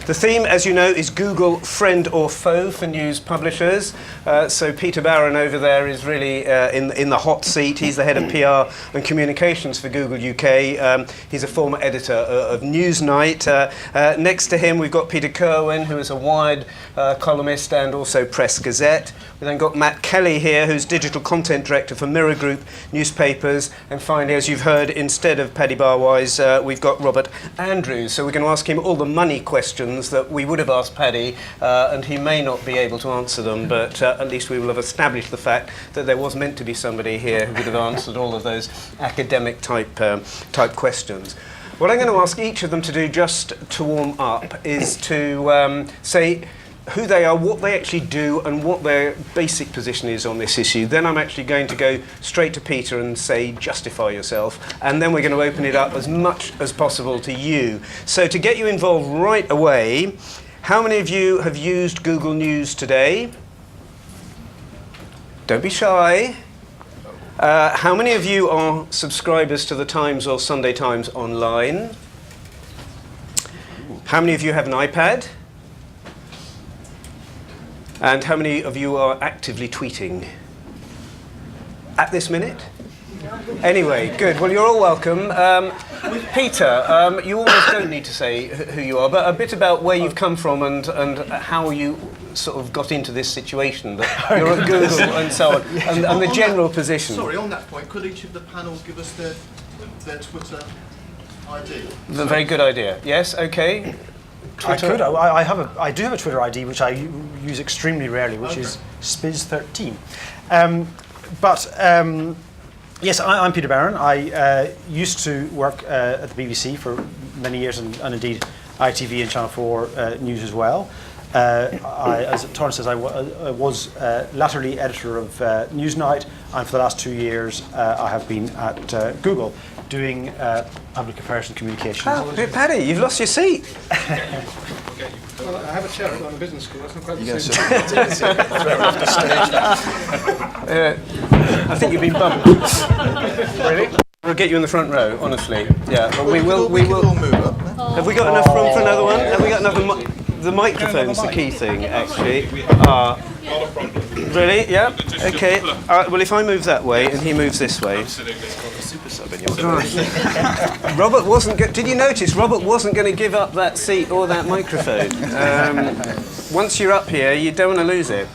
The theme, as you know, is Google friend or foe for news publishers. So Peter Barron over there is really in the hot seat. He's the head of PR and communications for Google UK. He's a former editor of Newsnight. Next to him, we've got Peter Kerwin, who is a Wired columnist and also Press Gazette. We've then got Matt Kelly here, who's digital content director for Mirror Group newspapers. And finally, as you've heard, instead of Paddy Barwise, we've got Robert Andrews. So we're going to ask him all the money questions that we would have asked Paddy, and he may not be able to answer them, but at least we will have established the fact that there was meant to be somebody here who would have answered all of those academic type questions. What I'm going to ask each of them to do just to warm up is to say who they are, what they actually do, and what their basic position is on this issue. Then I'm actually going to go straight to Peter and say, justify yourself. And then we're going to open it up as much as possible to you. So to get you involved right away, how many of you have used Google News today? Don't be shy. How many of you are subscribers to the Times or Sunday Times online? How many of you have an iPad? And how many of you are actively tweeting at this minute? Anyway, good. Well, you're all welcome. Peter, you almost don't need to say who you are, but a bit about where you've come from and how you sort of got into this situation, that you're at Google and so on, and the general position. Sorry, on that point, could each of the panel give us their Twitter ID? A very good idea. Yes, okay. Twitter. I do have a Twitter ID, which I use extremely rarely, which is Spiz13. Yes, I'm Peter Barron. I used to work at the BBC for many years, and indeed ITV and Channel 4 News as well. As Torrance says, I was latterly editor of Newsnight, and for the last 2 years I have been at Google doing public affairs and communications. Oh, Paddy, you've lost your seat. Well, I have a chair at the business school. That's not quite the same. I think you've been bumped. Really? We'll get you in the front row, honestly. Yeah, but we will. all move up. Have we got enough room for another one? Have we got enough? The microphone's the key thing, actually. Really? Yeah. Okay. Well, if I move that way and he moves this way. Super sub in your Robert wasn't. Did you notice? Robert wasn't going to give up that seat or that microphone. Once you're up here, you don't want to lose it.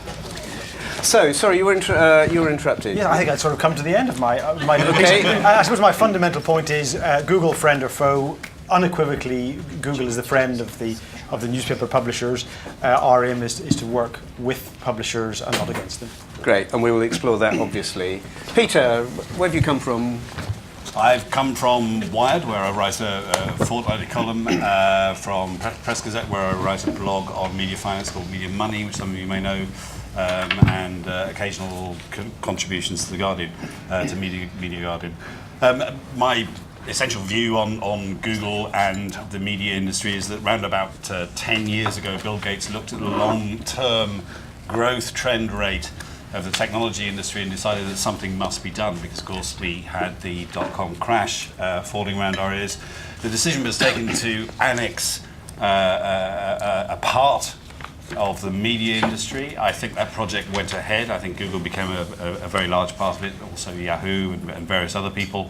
So, sorry, you were interrupted. Yeah, I think I'd sort of come to the end of my okay. I suppose my fundamental point is Google friend or foe. Unequivocally, Google is the friend of the newspaper publishers. Our aim is to work with publishers and not against them. Great, and we will explore that, obviously. Peter, where have you come from? I've come from Wired, where I write a fortnightly column, from Press Gazette, where I write a blog on media finance called Media Money, which some of you may know, and occasional contributions to The Guardian, to Media Guardian. My essential view on Google and the media industry is that round about 10 years ago, Bill Gates looked at the long-term growth trend rate of the technology industry and decided that something must be done because, of course, we had the dot-com crash falling around our ears. The decision was taken to annex a part of the media industry. I think that project went ahead. I think Google became a very large part of it, also Yahoo and various other people.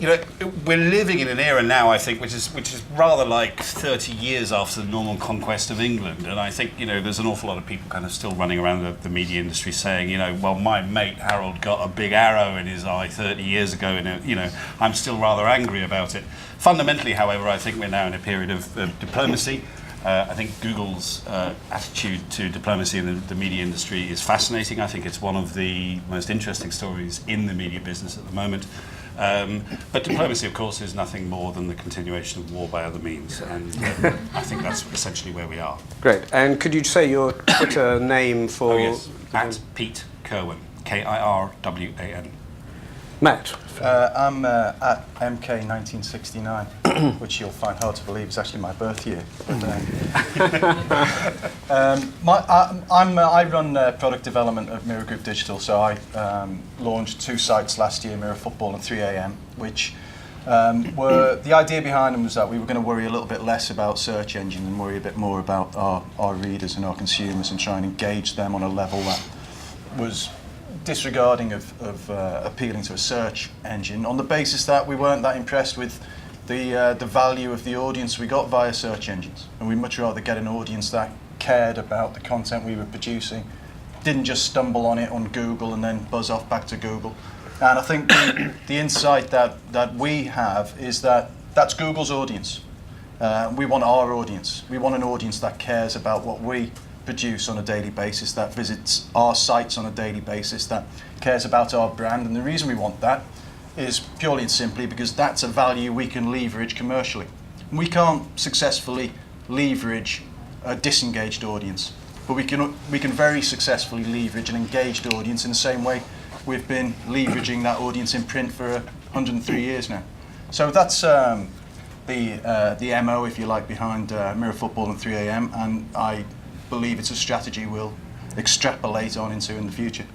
You know, we're living in an era now, I think, which is rather like 30 years after the normal conquest of England. And I think, you know, there's an awful lot of people kind of still running around the media industry saying, you know, well, my mate Harold got a big arrow in his eye 30 years ago, and, you know, I'm still rather angry about it. Fundamentally, however, I think we're now in a period of diplomacy. I think Google's attitude to diplomacy in the media industry is fascinating. I think it's one of the most interesting stories in the media business at the moment. But diplomacy, of course, is nothing more than the continuation of war by other means, and I think that's essentially where we are. Great. And could you say your Twitter name for... Oh, yes. At Pete Kerwin, Kirwan. Matt? I'm at MK1969, which you'll find hard to believe is actually my birth year. I run product development at Mirror Group Digital, so I launched 2 sites last year, Mirror Football and 3am, which The idea behind them was that we were going to worry a little bit less about search engines and worry a bit more about our readers and our consumers and try and engage them on a level that was disregarding of appealing to a search engine, on the basis that we weren't that impressed with the value of the audience we got via search engines. And we'd much rather get an audience that cared about the content we were producing, didn't just stumble on it on Google and then buzz off back to Google. And I think the insight that we have is that that's Google's audience. We want our audience. We want an audience that cares about what we produce on a daily basis, that visits our sites on a daily basis, that cares about our brand. And the reason we want that is purely and simply because that's a value we can leverage commercially. We can't successfully leverage a disengaged audience, but we can very successfully leverage an engaged audience in the same way we've been leveraging that audience in print for 103 years now. So that's the MO, if you like, behind Mirror Football and 3am, and I believe it's a strategy we'll extrapolate on into in the future.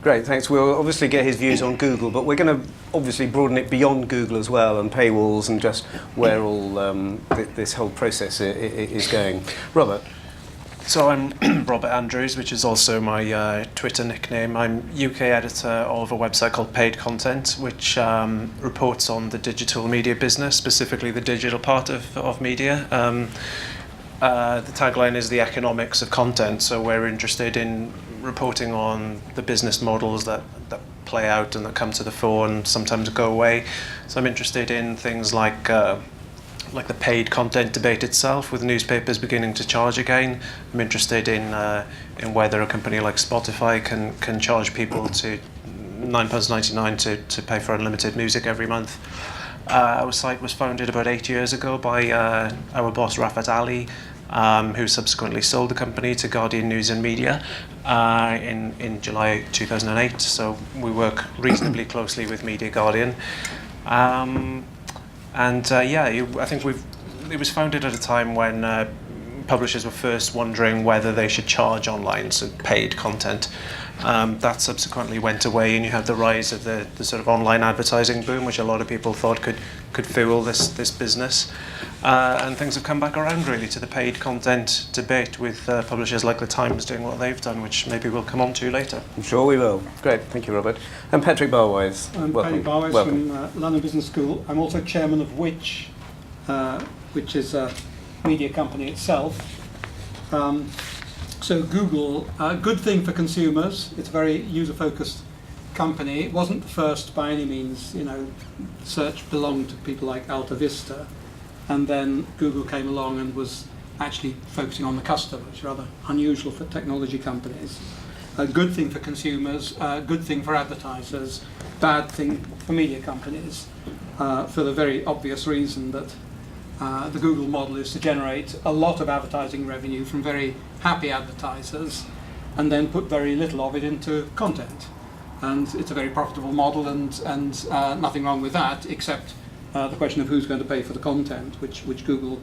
Great, thanks. We'll obviously get his views on Google, but we're going to obviously broaden it beyond Google as well, and paywalls, and just where all this whole process is going. Robert? So I'm Robert Andrews, which is also my Twitter nickname. I'm UK editor of a website called Paid Content, which reports on the digital media business, specifically the digital part of media. The tagline is the economics of content, so we're interested in reporting on the business models that play out and that come to the fore and sometimes go away. So I'm interested in things like the paid content debate itself, with newspapers beginning to charge again. I'm interested in whether a company like Spotify can charge people to £9.99 to pay for unlimited music every month. Our site was founded about 8 years ago by our boss Rafat Ali, who subsequently sold the company to Guardian News and Media in July 2008. So we work reasonably closely with Media Guardian. I think it was founded at a time when publishers were first wondering whether they should charge online, so paid content. That subsequently went away, and you had the rise of the sort of online advertising boom, which a lot of people thought could fuel this business. And things have come back around really to the paid content debate, with publishers like The Times doing what they've done, which maybe we'll come on to later. I'm sure we will. Great, thank you, Robert. And Patrick Barwise. I'm Welcome. Patrick Barwise Welcome. from London Business School. I'm also chairman of which is a media company itself. So Google, good thing for consumers. It's a very user-focused company. It wasn't the first by any means. Search belonged to people like Alta Vista, and then Google came along and was actually focusing on the customer, which is rather unusual for technology companies. A good thing for consumers, a good thing for advertisers, bad thing for media companies, for the very obvious reason that the Google model is to generate a lot of advertising revenue from very happy advertisers and then put very little of it into content. And it's a very profitable model, and nothing wrong with that, except the question of who's going to pay for the content, which Google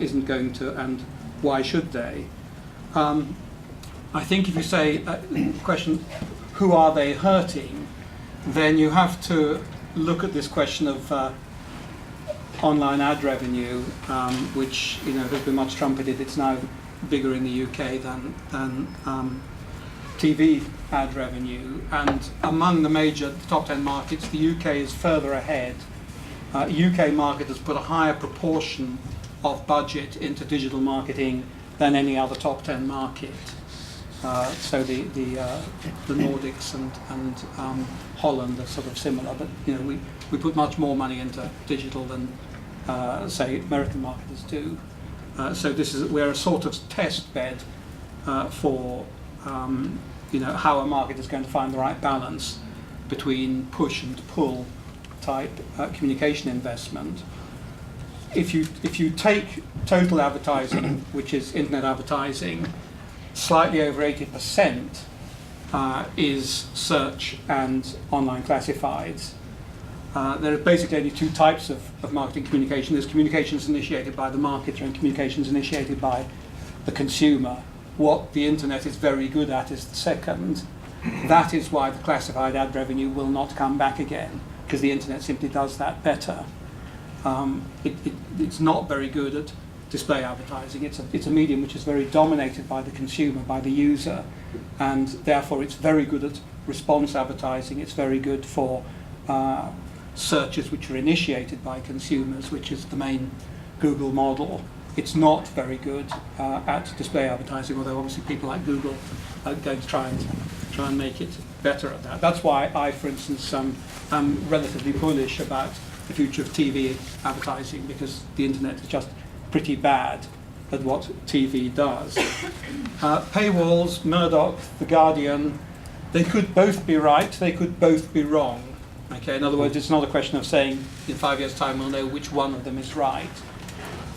isn't going to, and why should they? I think if you say, question, who are they hurting, then you have to look at this question of online ad revenue, which has been much trumpeted. It's now bigger in the UK than TV ad revenue, and among the top 10 markets, the UK is further ahead. UK market has put a higher proportion of budget into digital marketing than any other top 10 market. So the Nordics and Holland are sort of similar, but we put much more money into digital than say American marketers do. So we're a sort of test bed for how a market is going to find the right balance between push and pull type communication investment. If you take total advertising, which is internet advertising, slightly over 80% is search and online classifieds. There are basically only two types of marketing communication. There's communications initiated by the marketer and communications initiated by the consumer. What the internet is very good at is the second. That is why the classified ad revenue will not come back again, because the internet simply does that better. It's not very good at display advertising. It's a medium which is very dominated by the consumer, by the user, and therefore it's very good at response advertising. It's very good for searches which are initiated by consumers, which is the main Google model. It's not very good at display advertising, although obviously people like Google are going to try and make it better at that. That's why I, for instance, am relatively bullish about the future of TV advertising, because the internet is just pretty bad at what TV does. Paywalls, Murdoch, The Guardian, they could both be right, they could both be wrong. Okay, in other words, it's not a question of saying in 5 years' time we'll know which one of them is right.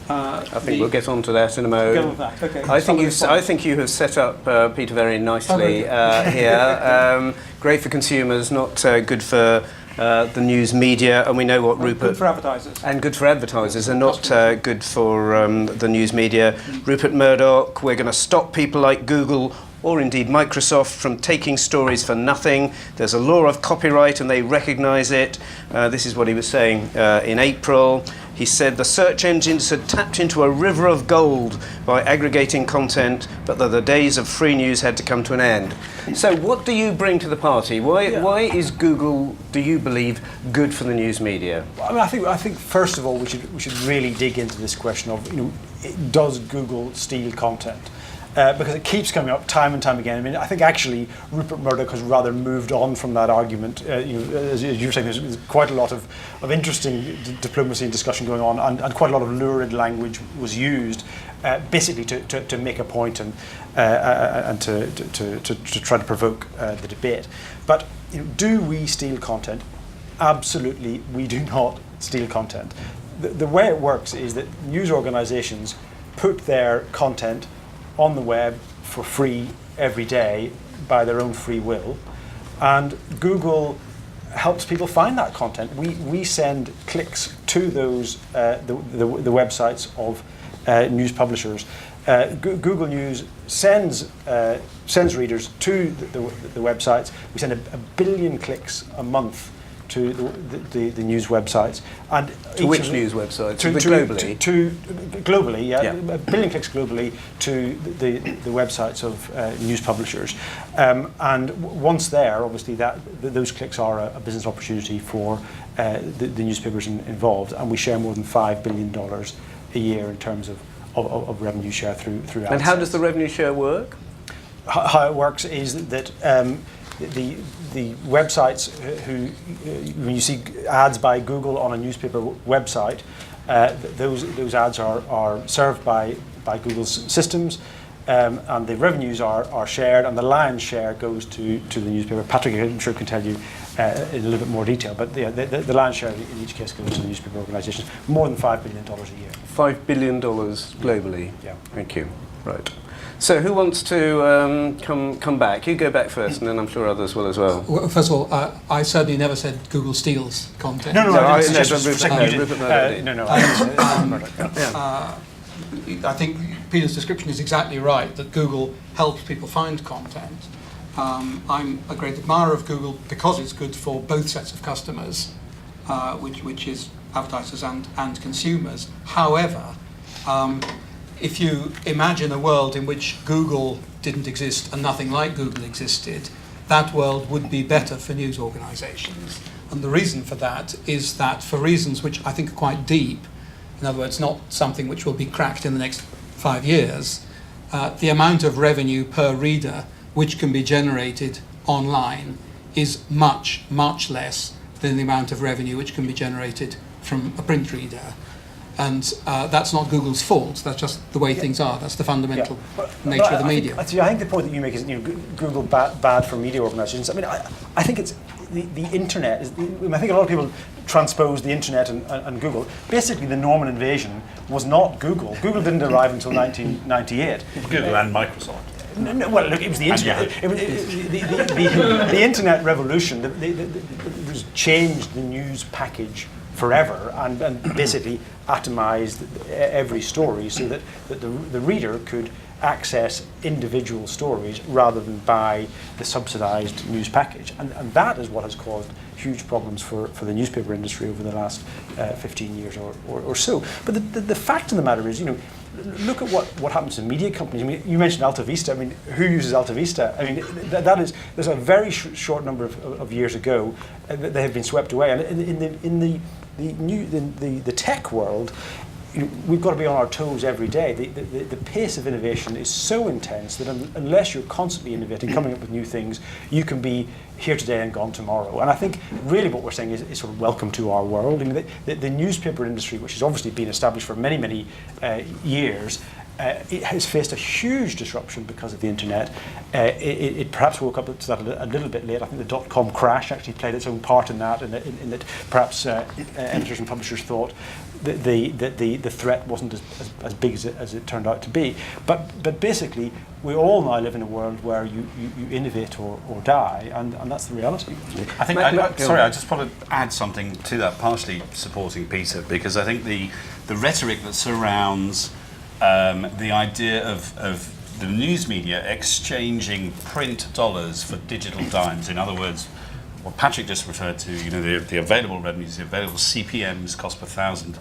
I think we'll get on to that in a moment. Get on with that. Okay. I think you have set up Peter very nicely here. Great for consumers, not good for the news media, and we know what Rupert... Good for advertisers. And good for advertisers, and not good for the news media. Rupert Murdoch, we're going to stop people like Google or indeed Microsoft from taking stories for nothing. There's a law of copyright and they recognise it. This is what he was saying in April. He said the search engines had tapped into a river of gold by aggregating content, but that the days of free news had to come to an end. So what do you bring to the party? Why is Google, do you believe, good for the news media? I mean, I think first of all we should really dig into this question of, does Google steal content? Because it keeps coming up time and time again. I mean, I think actually Rupert Murdoch has rather moved on from that argument. As you were saying, there's quite a lot of interesting diplomacy and discussion going on, and quite a lot of lurid language was used, basically to make a point and to try to provoke the debate. But do we steal content? Absolutely, we do not steal content. The way it works is that news organisations put their content on the web for free every day by their own free will, and Google helps people find that content. We send clicks to those the websites of news publishers. Google News sends readers to the websites. We send a billion clicks a month to the news websites, and to which news websites? Globally, yeah. A billion clicks globally to the websites of news publishers, and once there, obviously those clicks are a business opportunity for the newspapers involved, and we share more than $5 billion a year in terms of revenue share through AdSense. And how does the revenue share work? How it works is that the websites when you see ads by Google on a newspaper website, those ads are served by Google's systems, and the revenues are shared, and the lion's share goes to the newspaper. Patrick, I'm sure, can tell you in a little bit more detail, but the lion's share in each case goes to the newspaper organisations. More than $5 billion a year. $5 billion globally. Yeah. Thank you. Right. So who wants to come back? You go back first, and then I'm sure others will as well. Well, first of all, I certainly never said Google steals content. No, I think Peter's description is exactly right, that Google helps people find content. I'm a great admirer of Google because it's good for both sets of customers, which is advertisers and consumers. However, if you imagine a world in which Google didn't exist and nothing like Google existed, that world would be better for news organizations. And the reason for that is that, for reasons which I think are quite deep, in other words, not something which will be cracked in the next 5 years, the amount of revenue per reader which can be generated online is much, much less than the amount of revenue which can be generated from a print reader. And that's not Google's fault. That's just the way things are. That's the fundamental nature of the medium. I think the point that you make is, Google bad for media organisations. I mean, I think it's the internet. I think a lot of people transpose the internet and Google. Basically, the Norman invasion was not Google. Google didn't arrive until 1998. Google and Microsoft. No, well, look, it was the internet. The internet revolution was changed the news package forever, and basically atomized every story, so that the reader could access individual stories rather than buy the subsidised news package. And that is what has caused huge problems for the newspaper industry over the last 15 years or so. But the fact of the matter is, look at what happens to media companies. I mean, you mentioned Alta Vista. I mean, who uses Alta Vista? I mean, there's a very short number of years ago that they have been swept away. And in the tech world, we've got to be on our toes every day. The pace of innovation is so intense that unless you're constantly innovating, coming up with new things, you can be here today and gone tomorrow. And I think really what we're saying is sort of welcome to our world. I mean, the newspaper industry, which has obviously been established for many, many years, it has faced a huge disruption because of the internet. It perhaps woke up to that a little bit late. I think the dot-com crash actually played its own part in that, in that perhaps editors and publishers thought that the threat wasn't as big as it turned out to be. But basically, we all now live in a world where you innovate or die, and that's the reality. I think, sorry, I just want to add something to that, partially supporting Peter, because I think the rhetoric that surrounds the idea of the news media exchanging print dollars for digital dimes. In other words, what Patrick just referred to, the available revenues, the available CPMs, cost per thousand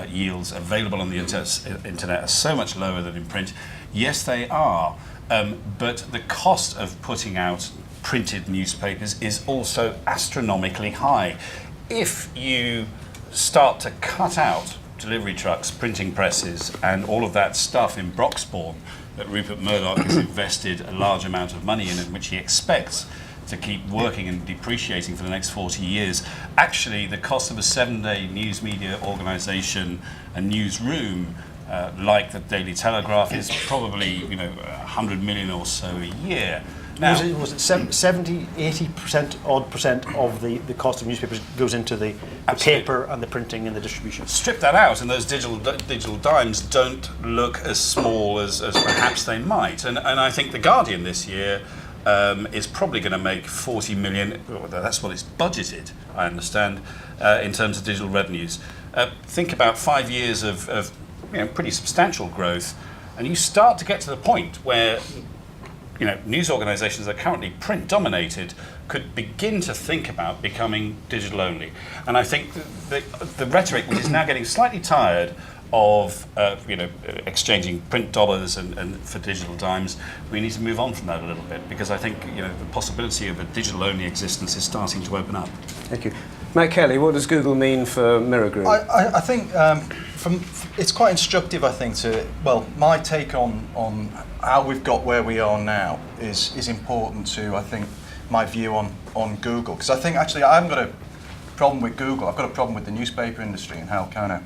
yields available on the internet are so much lower than in print. Yes, they are, but the cost of putting out printed newspapers is also astronomically high. If you start to cut out delivery trucks, printing presses, and all of that stuff in Broxbourne that Rupert Murdoch has invested a large amount of money in, and which he expects to keep working and depreciating for the next 40 years. Actually, the cost of a 7-day news media organisation, a newsroom, like the Daily Telegraph, is probably 100 million or so a year. Now, was it 70, 80% odd percent of the cost of newspapers goes into the paper and the printing and the distribution? Strip that out, and those digital dimes don't look as small as perhaps they might. And I think The Guardian this year is probably going to make 40 million. That's what it's budgeted, I understand, in terms of digital revenues. Think about 5 years of pretty substantial growth, and you start to get to the point where news organisations that are currently print dominated could begin to think about becoming digital only. And I think the rhetoric, which is now getting slightly tired of exchanging print dollars and for digital dimes, we need to move on from that a little bit, because I think the possibility of a digital only existence is starting to open up. Thank you. Matt Kelly, what does Google mean for Mirror Group? I think it's quite instructive, I think, my take on how we've got where we are now is important to, I think, my view on Google. Because I think, actually, I haven't got a problem with Google. I've got a problem with the newspaper industry and how kind of,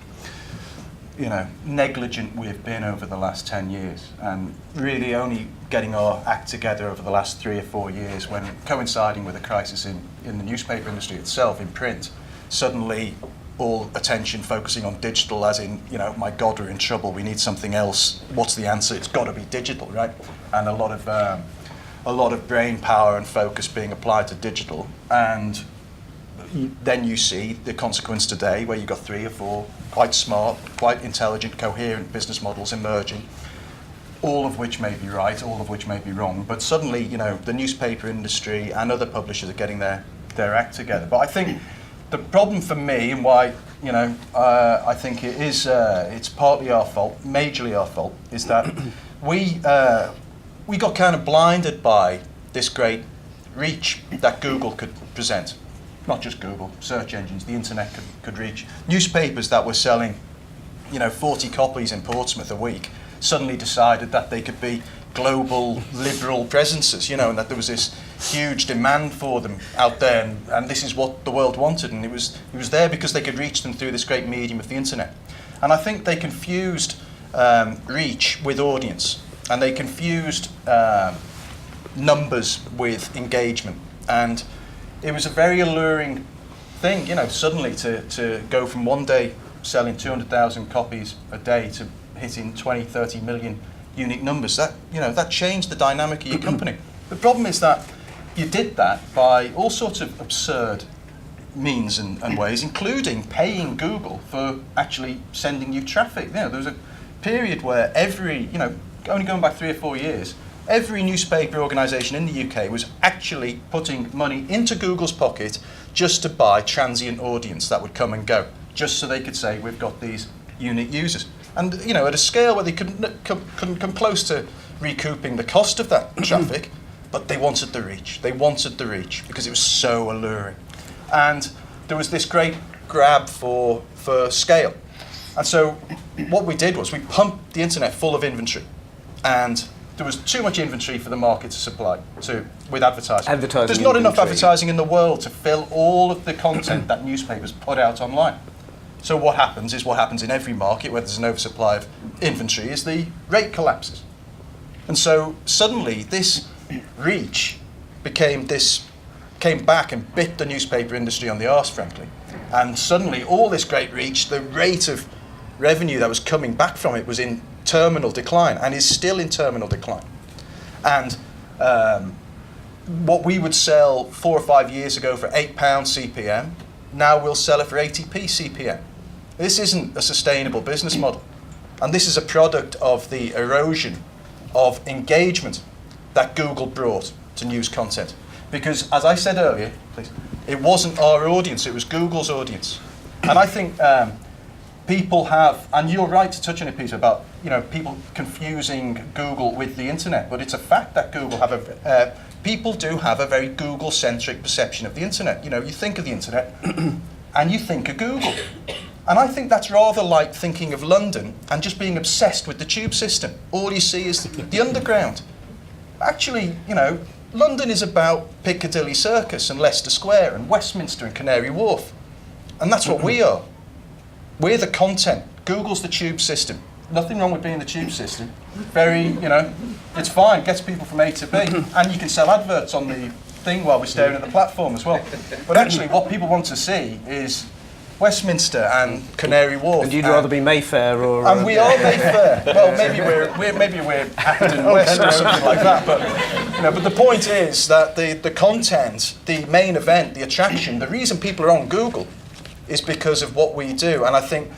negligent we've been over the last 10 years, and really only getting our act together over the last 3 or 4 years, when coinciding with a crisis in the newspaper industry itself, in print, suddenly all attention focusing on digital, as in, my God, we're in trouble, we need something else. What's the answer? It's got to be digital, right? And a lot of brain power and focus being applied to digital, and then you see the consequence today, where you've got 3 or 4 quite smart, quite intelligent, coherent business models emerging, all of which may be right, all of which may be wrong. But suddenly, the newspaper industry and other publishers are getting their act together. But I think the problem for me, and why I think it is, it's partly our fault, majorly our fault, is that we got kind of blinded by this great reach that Google could present. Not just Google, search engines, the internet could reach. Newspapers that were selling, 40 copies in Portsmouth a week suddenly decided that they could be global liberal presences, and that there was this huge demand for them out there, and this is what the world wanted, and it was there because they could reach them through this great medium of the internet. And I think they confused reach with audience, and they confused numbers with engagement, and it was a very alluring thing, suddenly to go from one day selling 200,000 copies a day to hitting 20, 30 million unique numbers. That changed the dynamic of your company. The problem is that you did that by all sorts of absurd means and ways, including paying Google for actually sending you traffic. There was a period where only going back 3 or 4 years, every newspaper organisation in the UK was actually putting money into Google's pocket just to buy transient audience that would come and go, just so they could say, we've got these unique users. And, you know, at a scale where they couldn't come close to recouping the cost of that traffic, but they wanted the reach. They wanted the reach because it was so alluring. And there was this great grab for scale. And so what we did was we pumped the internet full of inventory. And there was too much inventory for the market to supply with advertising. There's not enough advertising in the world to fill all of the content that newspapers put out online. So what happens is what happens in every market where there's an oversupply of inventory is the rate collapses. And so suddenly this reach came back and bit the newspaper industry on the arse, frankly. And suddenly all this great reach, the rate of revenue that was coming back from it was in terminal decline and is still in terminal decline. And what we would sell 4 or 5 years ago for £8 CPM, now we'll sell it for 80p CPM. This isn't a sustainable business model. And this is a product of the erosion of engagement that Google brought to news content. Because, as I said earlier, please, it wasn't our audience, it was Google's audience. And I think people have, and you're right to touch on it, Peter, about people confusing Google with the internet, but it's a fact that Google have people do have a very Google-centric perception of the internet. You think of the internet and you think of Google. And I think that's rather like thinking of London and just being obsessed with the tube system. All you see is the underground. Actually, London is about Piccadilly Circus and Leicester Square and Westminster and Canary Wharf. And that's what we are. We're the content. Google's the tube system. Nothing wrong with being the tube system. Very, it's fine, gets people from A to B. And you can sell adverts on the thing while we're staring at the platform as well. But actually what people want to see is Westminster and Canary Wharf. And you'd rather be Mayfair or... And we are Mayfair. Well, maybe we're Acton West or something like that. But the point is that the content, the main event, the attraction, the reason people are on Google is because of what we do. And I think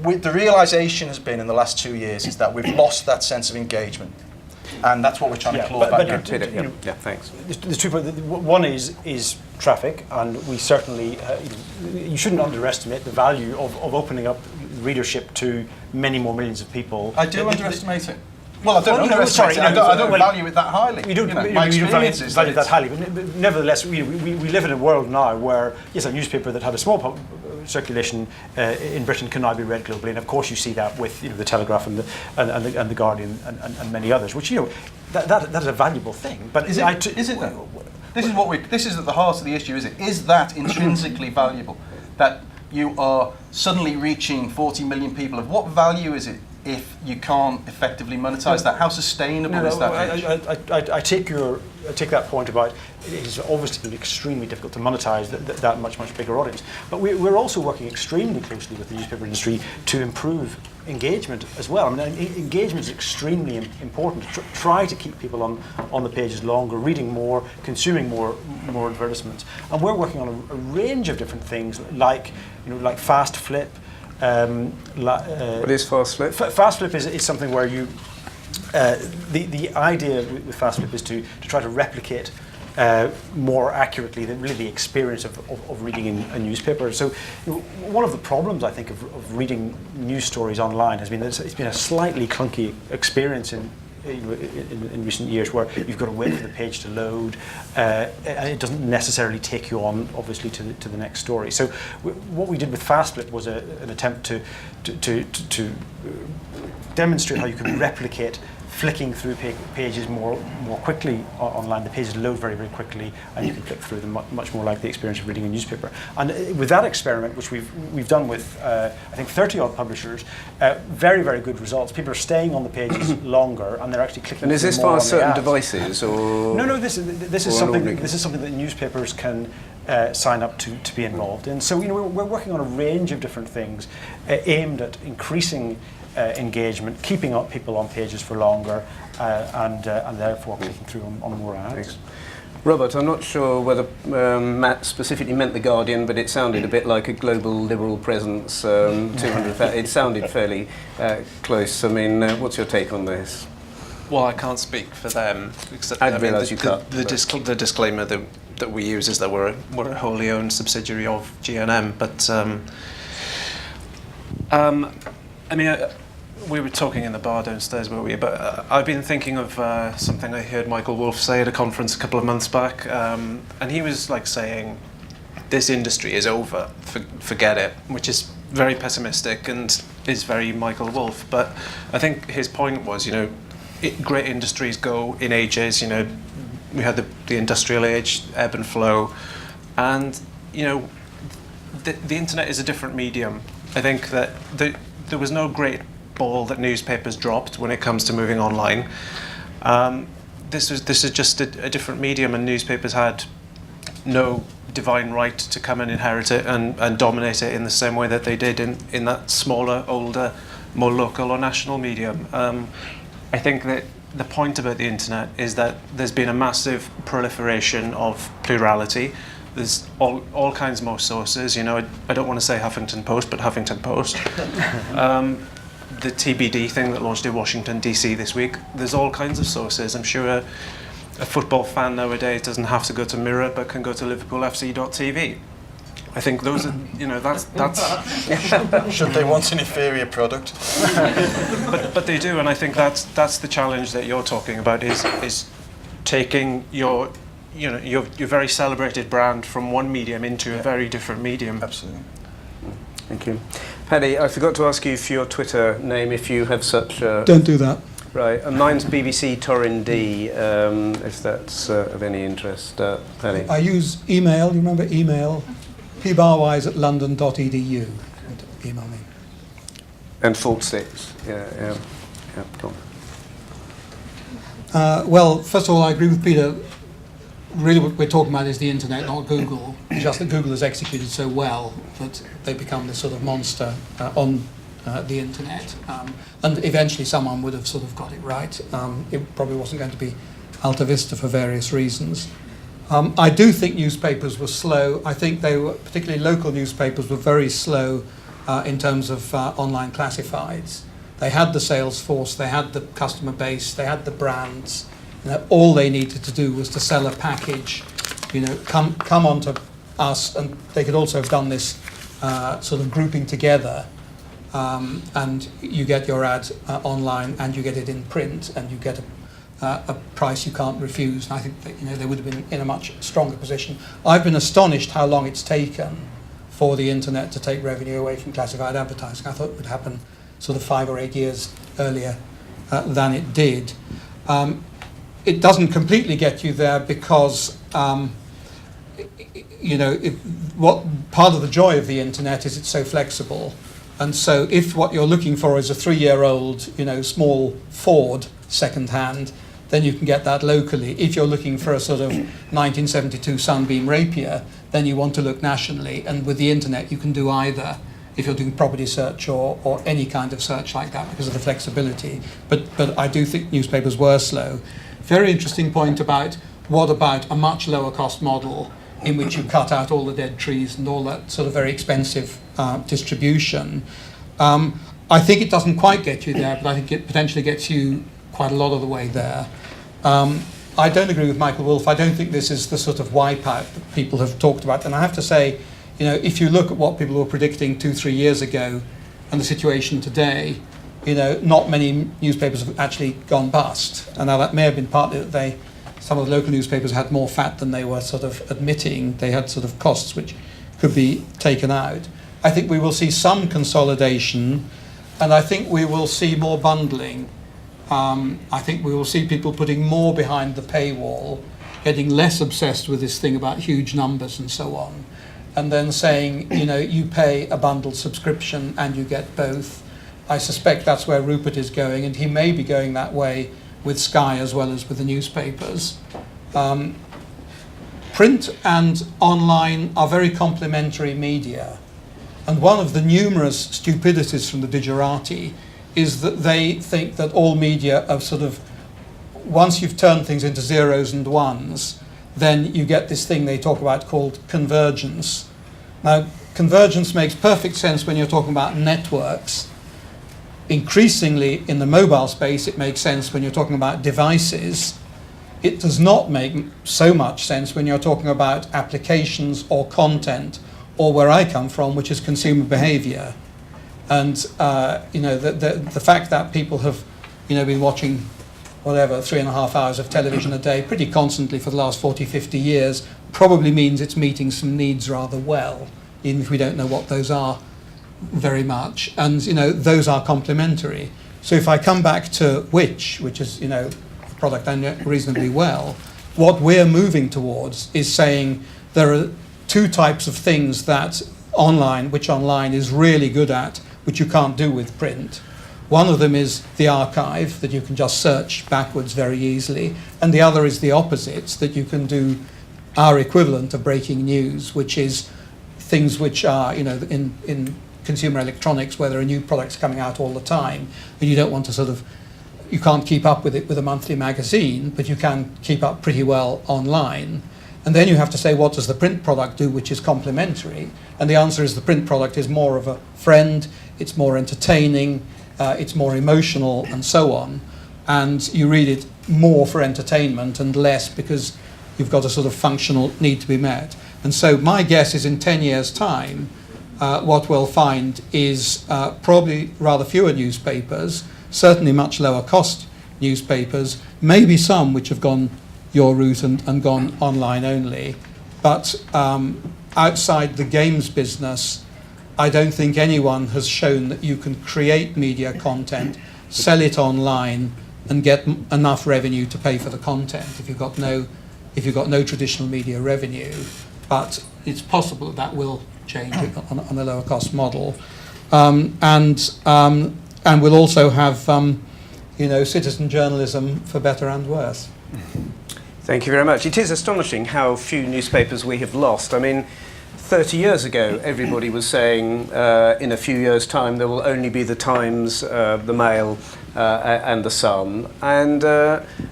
the realisation has been in the last 2 years is that we've lost that sense of engagement. And that's what we're trying to claw back into. Yeah, thanks. There's 2 points. One is traffic, and we certainly, you shouldn't underestimate the value of opening up readership to many more millions of people. I do underestimate it. Well, I don't underestimate it. I don't value it that highly. You don't value it that highly, but nevertheless, we live in a world now where, yes, a newspaper that had a small circulation in Britain can now be read globally, and of course you see that with the Telegraph and the Guardian and many others, which that is a valuable thing. But is it though? This is at the heart of the issue. Is that intrinsically valuable? That you are suddenly reaching 40 million people. Of what value is it if you can't effectively monetize that? How sustainable is that? I take that point about it's obviously been extremely difficult to monetize that much bigger audience. But we're also working extremely closely with the newspaper industry to improve engagement as well. I mean, engagement is extremely important. Try to keep people on the pages longer, reading more, consuming more advertisements. And we're working on a range of different things like fast flip. What is fast flip? Fast flip is something where you the idea with fast flip is to try to replicate more accurately the experience of reading in a newspaper. So one of the problems I think of reading news stories online has been that it's been a slightly clunky experience in recent years, where you've got to wait for the page to load, and it doesn't necessarily take you on, obviously, to the next story. So what we did with Fast Flip was an attempt to demonstrate how you can replicate flicking through pages more quickly online. The pages load very, very quickly, and you can click through them much more like the experience of reading a newspaper. And with that experiment, which we've done with I think 30 odd publishers, very, very good results. People are staying on the pages longer, and they're actually clicking. And is this more via on certain ads. devices, or no? This is something that newspapers can sign up to be involved in. So we're working on a range of different things aimed at increasing engagement, keeping up people on pages for longer, and therefore clicking through on more ads. Thanks. Robert, I'm not sure whether Matt specifically meant The Guardian, but it sounded a bit like a global liberal presence, 200,000. It sounded fairly close. I mean, what's your take on this? Well, I can't speak for them. Except, I realise you can't, The disclaimer that we use is that we're a wholly owned subsidiary of GNM. But I mean, we were talking in the bar downstairs, weren't we? But I've been thinking of something I heard Michael Wolff say at a conference a couple of months back, and he was like saying, "This industry is over. Forget it," which is very pessimistic and is very Michael Wolff. But I think his point was, great industries go in ages. We had the industrial age, ebb and flow, and the internet is a different medium. I think that there was no great ball that newspapers dropped when it comes to moving online. This is just a different medium, and newspapers had no divine right to come and inherit it and dominate it in the same way that they did in that smaller, older, more local or national medium. I think that the point about the internet is that there's been a massive proliferation of plurality. There's all kinds more sources. I don't want to say Huffington Post, but Huffington Post. The TBD thing that launched in Washington, D.C. this week, there's all kinds of sources. I'm sure a football fan nowadays doesn't have to go to Mirror, but can go to liverpoolfc.tv. I think those are, that's... Should they want an inferior product? but they do, and I think that's the challenge that you're talking about, is taking your very celebrated brand from one medium into a very different medium. Absolutely. Thank you. Paddy, I forgot to ask you for your Twitter name, if you have such a... Don't do that. Right, and mine's BBC Torrin D, if that's of any interest. Paddy? I use email. You remember email? pbarwise@london.edu. Email me. And Fault Sticks, yeah, go on. Well, first of all, I agree with Peter. Really what we're talking about is the internet, not Google. Just that Google has executed so well that they become this sort of monster on the internet. And eventually someone would have sort of got it right. It probably wasn't going to be Alta Vista for various reasons. I do think newspapers were slow. I think they were, particularly local newspapers, were very slow in terms of online classifieds. They had the sales force, they had the customer base, they had the brands. All they needed to do was to sell a package, come onto us, and they could also have done this sort of grouping together, and you get your ad online, and you get it in print, and you get a price you can't refuse. And I think that they would have been in a much stronger position. I've been astonished how long it's taken for the internet to take revenue away from classified advertising. I thought it would happen sort of 5 or 8 years earlier than it did. It doesn't completely get you there because, what part of the joy of the internet is it's so flexible. And so if what you're looking for is a 3-year-old, small Ford second-hand, then you can get that locally. If you're looking for a sort of 1972 Sunbeam Rapier, then you want to look nationally. And with the internet, you can do either, if you're doing property search or any kind of search like that, because of the flexibility. But I do think newspapers were slow. Very interesting point about what about a much lower cost model in which you cut out all the dead trees and all that sort of very expensive distribution. I think it doesn't quite get you there, but I think it potentially gets you quite a lot of the way there. I don't agree with Michael Wolff. I don't think this is the sort of wipeout that people have talked about. And I have to say, if you look at what people were predicting 2-3 years ago and the situation today, not many newspapers have actually gone bust. And now that may have been partly that some of the local newspapers had more fat than they were sort of admitting. They had sort of costs which could be taken out. I think we will see some consolidation, and I think we will see more bundling. I think we will see people putting more behind the paywall, getting less obsessed with this thing about huge numbers and so on, and then saying, you pay a bundled subscription and you get both. I suspect that's where Rupert is going, and he may be going that way with Sky as well as with the newspapers. Print and online are very complementary media, and one of the numerous stupidities from the digerati is that they think that all media are sort of, once you've turned things into zeros and ones, then you get this thing they talk about called convergence. Now, convergence makes perfect sense when you're talking about networks. increasingly in the mobile space, it makes sense when you're talking about devices. It does not make so much sense when you're talking about applications or content, or where I come from, which is consumer behavior. And the fact that people have been watching whatever 3.5 hours of television a day pretty constantly for the last 40, 50 years probably means it's meeting some needs rather well, even if we don't know what those are very much. And those are complementary. So if I come back to which is a product I know reasonably well, what we're moving towards is saying there are two types of things that which online is really good at, which you can't do with print. One of them is the archive, that you can just search backwards very easily, and the other is the opposite, that you can do our equivalent of breaking news, which is things which are, in consumer electronics, where there are new products coming out all the time, and you don't want to you can't keep up with it with a monthly magazine, but you can keep up pretty well online. And then you have to say, what does the print product do, which is complementary? And the answer is the print product is more of a friend, it's more entertaining, it's more emotional, and so on. And you read it more for entertainment and less because you've got a sort of functional need to be met. And so my guess is in 10 years' time, what we'll find is probably rather fewer newspapers, certainly much lower cost newspapers, maybe some which have gone your route and gone online only. But outside the games business, I don't think anyone has shown that you can create media content, sell it online, and get enough revenue to pay for the content if you've got no traditional media revenue. But it's possible that will change on a lower cost model, and we'll also have citizen journalism for better and worse. Thank you very much. It is astonishing how few newspapers we have lost. I mean, 30 years ago, everybody was saying in a few years' time there will only be the Times, the Mail, and the Sun, and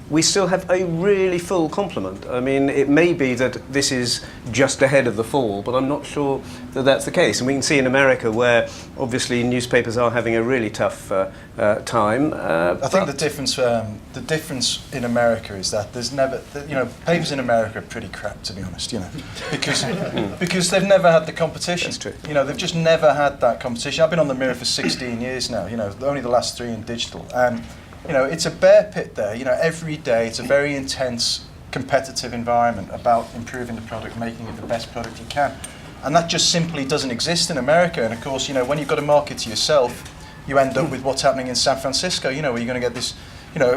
we still have a really full complement. I mean, it may be that this is just ahead of the fall, but I'm not sure that that's the case. And we can see in America where obviously newspapers are having a really tough time. I think the difference in America is that there's never, papers in America are pretty crap, to be honest, because they've never had the competition. That's true. They've just never had that competition. I've been on the Mirror for 16 years now, only the last 3 in digital. And, it's a bear pit there. Every day it's a very intense, competitive environment about improving the product, making it the best product you can. And that just simply doesn't exist in America. And of course, when you've got to market to yourself, you end up with what's happening in San Francisco, where you're going to get this,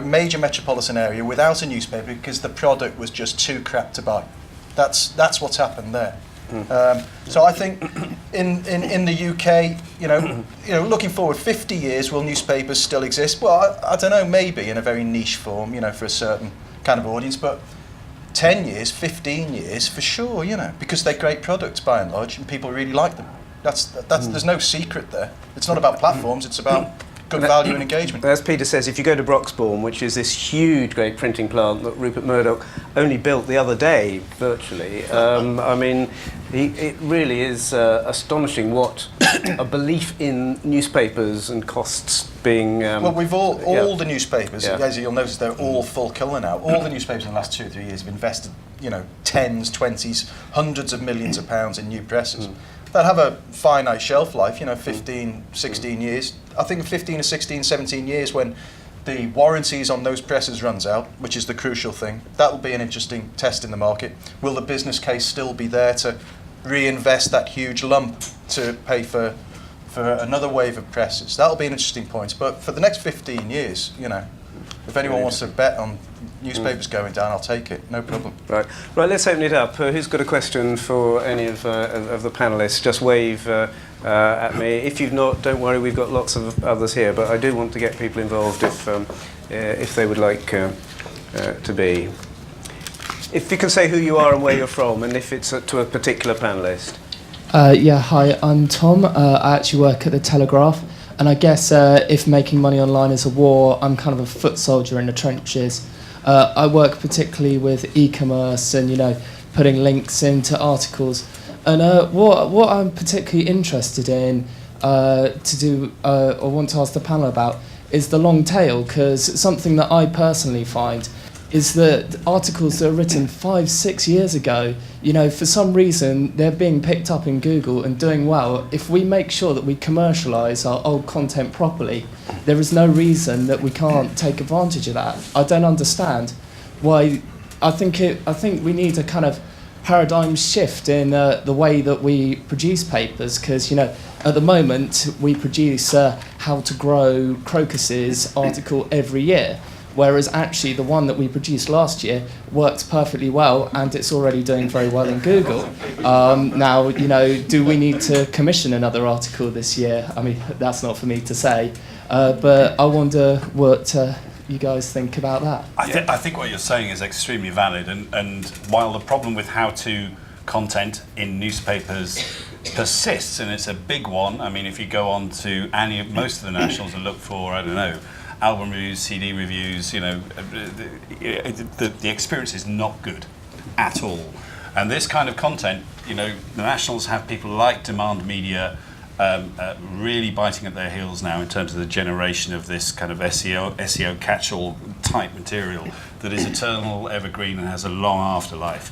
major metropolitan area without a newspaper because the product was just too crap to buy. That's what's happened there. So I think in the UK, looking forward 50 years, will newspapers still exist? Well, I don't know, maybe in a very niche form, for a certain kind of audience, but 10 years, 15 years for sure, because they're great products by and large, and people really like them. There's no secret there. It's not about platforms, it's about good value and engagement. As Peter says, if you go to Broxbourne, which is this huge, great printing plant that Rupert Murdoch only built the other day, virtually, it really is astonishing what a belief in newspapers and costs being... well, we've all the newspapers, as you'll notice, they're all full colour now. All the newspapers in the last 2 or 3 years have invested, tens, 20s, hundreds of millions of pounds in new presses. That have a finite shelf life, 15, 16 years. I think 15 or 16, 17 years when the warranties on those presses runs out, which is the crucial thing. That will be an interesting test in the market. Will the business case still be there to reinvest that huge lump to pay for another wave of presses? That'll be an interesting point. But for the next 15 years, if anyone wants to bet on newspapers going down, I'll take it, no problem. Right, let's open it up. Who's got a question for any of the panellists? Just wave at me. If you've not, don't worry, we've got lots of others here, but I do want to get people involved if they would like to be. If you can say who you are and where you're from, and if it's to a particular panellist. Hi, I'm Tom. I actually work at the Telegraph. And I guess if making money online is a war, I'm kind of a foot soldier in the trenches. I work particularly with e-commerce and, putting links into articles. And what I'm particularly interested in to do or want to ask the panel about is the long tail, because something that I personally find is that articles that are written 5-6 years ago, for some reason they're being picked up in Google and doing well. If we make sure that we commercialise our old content properly, there is no reason that we can't take advantage of that. I don't understand why. I think we need a kind of paradigm shift in the way that we produce papers, because at the moment we produce how to grow crocuses article every year, whereas actually the one that we produced last year worked perfectly well, and it's already doing very well in Google. Now, do we need to commission another article this year? I mean, that's not for me to say, but I wonder what you guys think about that. I think what you're saying is extremely valid, and while the problem with how-to content in newspapers persists, and it's a big one. I mean, if you go on to most of the nationals and look for, I don't know, album reviews, CD reviews, the experience is not good at all. And this kind of content, the nationals have people like Demand Media really biting at their heels now in terms of the generation of this kind of SEO catch-all type material that is eternal, evergreen, and has a long afterlife.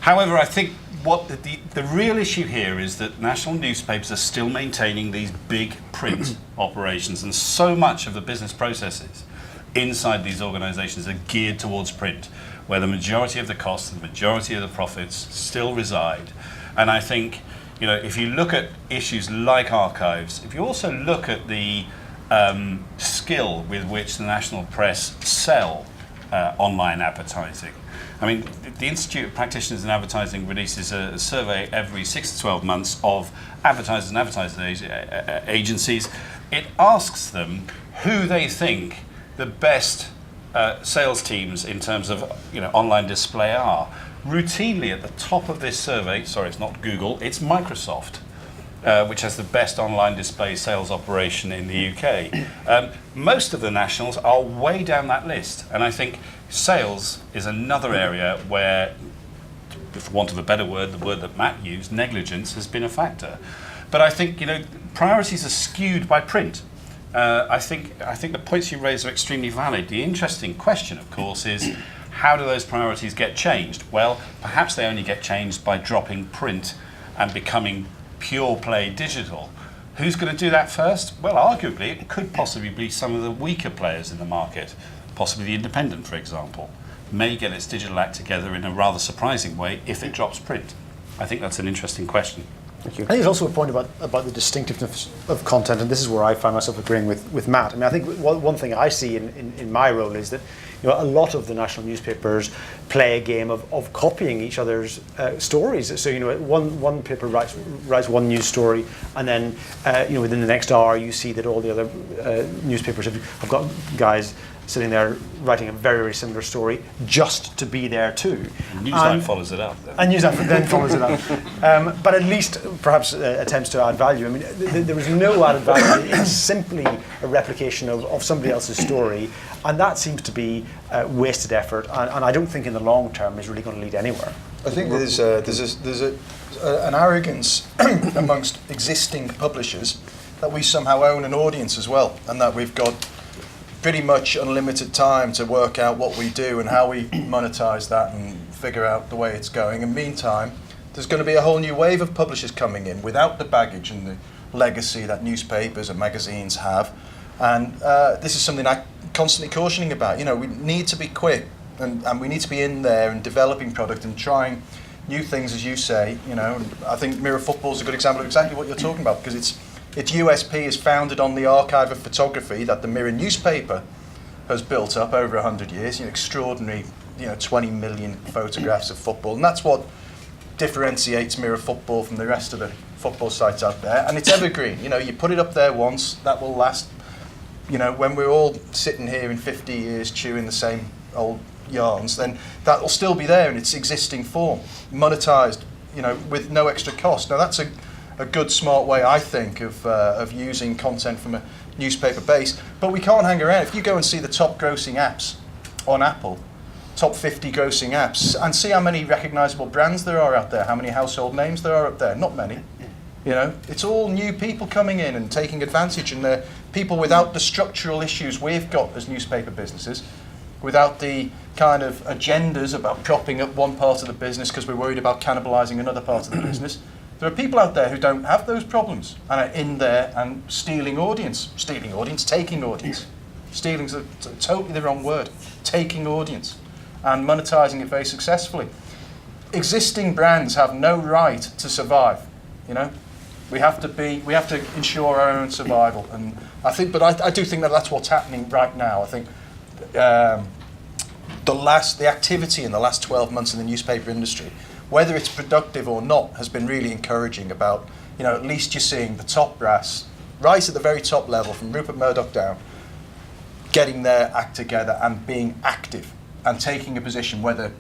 However, I think what the real issue here is that national newspapers are still maintaining these big print operations, and so much of the business processes inside these organisations are geared towards print, where the majority of the costs and the majority of the profits still reside. And I think, if you look at issues like archives, if you also look at the skill with which the national press sell online advertising. I mean, the Institute of Practitioners in Advertising releases a survey every 6 to 12 months of advertisers and advertising agencies. It asks them who they think the best sales teams in terms of online display are. Routinely at the top of this survey, sorry, it's not Google, it's Microsoft, which has the best online display sales operation in the UK. Most of the nationals are way down that list, and I think sales is another area where, for want of a better word, the word that Matt used, negligence has been a factor. But I think priorities are skewed by print. I think the points you raise are extremely valid. The interesting question, of course, is how do those priorities get changed? Well, perhaps they only get changed by dropping print and becoming pure play digital. Who's going to do that first? Well, arguably, it could possibly be some of the weaker players in the market, possibly the Independent, for example, may get its digital act together in a rather surprising way if it drops print. I think that's an interesting question. Thank you. I think there's also a point about the distinctiveness of content, and this is where I find myself agreeing with Matt. I mean, I think one thing I see in my role is that a lot of the national newspapers play a game of copying each other's stories. So one paper writes one news story, and then within the next hour you see that all the other newspapers have got guys sitting there writing a very, very similar story just to be there too. Newsnight follows it up. And Newsnight then follows it up. But at least perhaps attempts to add value. I mean, there is no added value. It's simply a replication of somebody else's story, and that seems to be wasted effort, and I don't think in the long term is really going to lead anywhere. I think there's an arrogance amongst existing publishers that we somehow own an audience as well, and that we've got pretty much unlimited time to work out what we do and how we monetize that and figure out the way it's going. And meantime, there's going to be a whole new wave of publishers coming in without the baggage and the legacy that newspapers and magazines have. And this is something I'm constantly cautioning about. We need to be quick and we need to be in there and developing product and trying new things, as you say. And I think Mirror Football is a good example of exactly what you're talking about, because its USP is founded on the archive of photography that the Mirror newspaper has built up over 100 years. Extraordinary, 20 million photographs of football, and that's what differentiates Mirror Football from the rest of the football sites out there. And it's evergreen. You put it up there once, that will last. When we're all sitting here in 50 years chewing the same old yarns, then that will still be there in its existing form, monetized, with no extra cost. Now that's a good, smart way, I think, of using content from a newspaper base. But we can't hang around. If you go and see the top grossing apps on Apple, top 50 grossing apps, and see how many recognizable brands there are out there, how many household names there are up there, not many. You know, it's all new people coming in and taking advantage, and they're people without the structural issues we've got as newspaper businesses, without the kind of agendas about propping up one part of the business because we're worried about cannibalising another part of the business. There are people out there who don't have those problems and are in there and taking audience. Stealing's totally the wrong word. Taking audience and monetising it very successfully. Existing brands have no right to survive, you know. We have to ensure our own survival, and I do think that that's what's happening right now. I think the activity in the last 12 months in the newspaper industry, whether it's productive or not, has been really encouraging. About, you know, at least you're seeing the top brass, right at the very top level, from Rupert Murdoch down, getting their act together and being active and taking a position, whether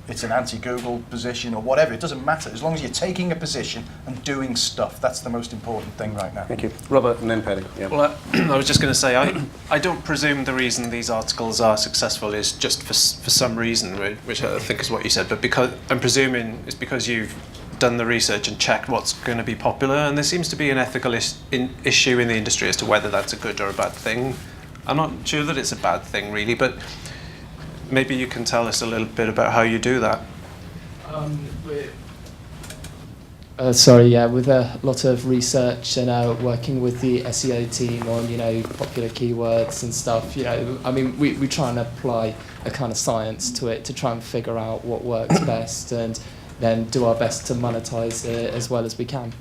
it's an anti-Google position or whatever, it doesn't matter. As long as you're taking a position and doing stuff, that's the most important thing right now. Thank you. Robert and then Paddy. Yeah. Well, I was just going to say, I don't presume the reason these articles are successful is just for some reason, which I think is what you said, but because I'm presuming it's because you've done the research and checked what's going to be popular, and there seems to be an ethical issue in the industry as to whether that's a good or a bad thing. I'm not sure that it's a bad thing, really, but maybe you can tell us a little bit about how you do that. With a lot of research and working with the SEO team on, you know, popular keywords and stuff, you know, I mean, we try and apply a kind of science to it to try and figure out what works best and then do our best to monetize it as well as we can.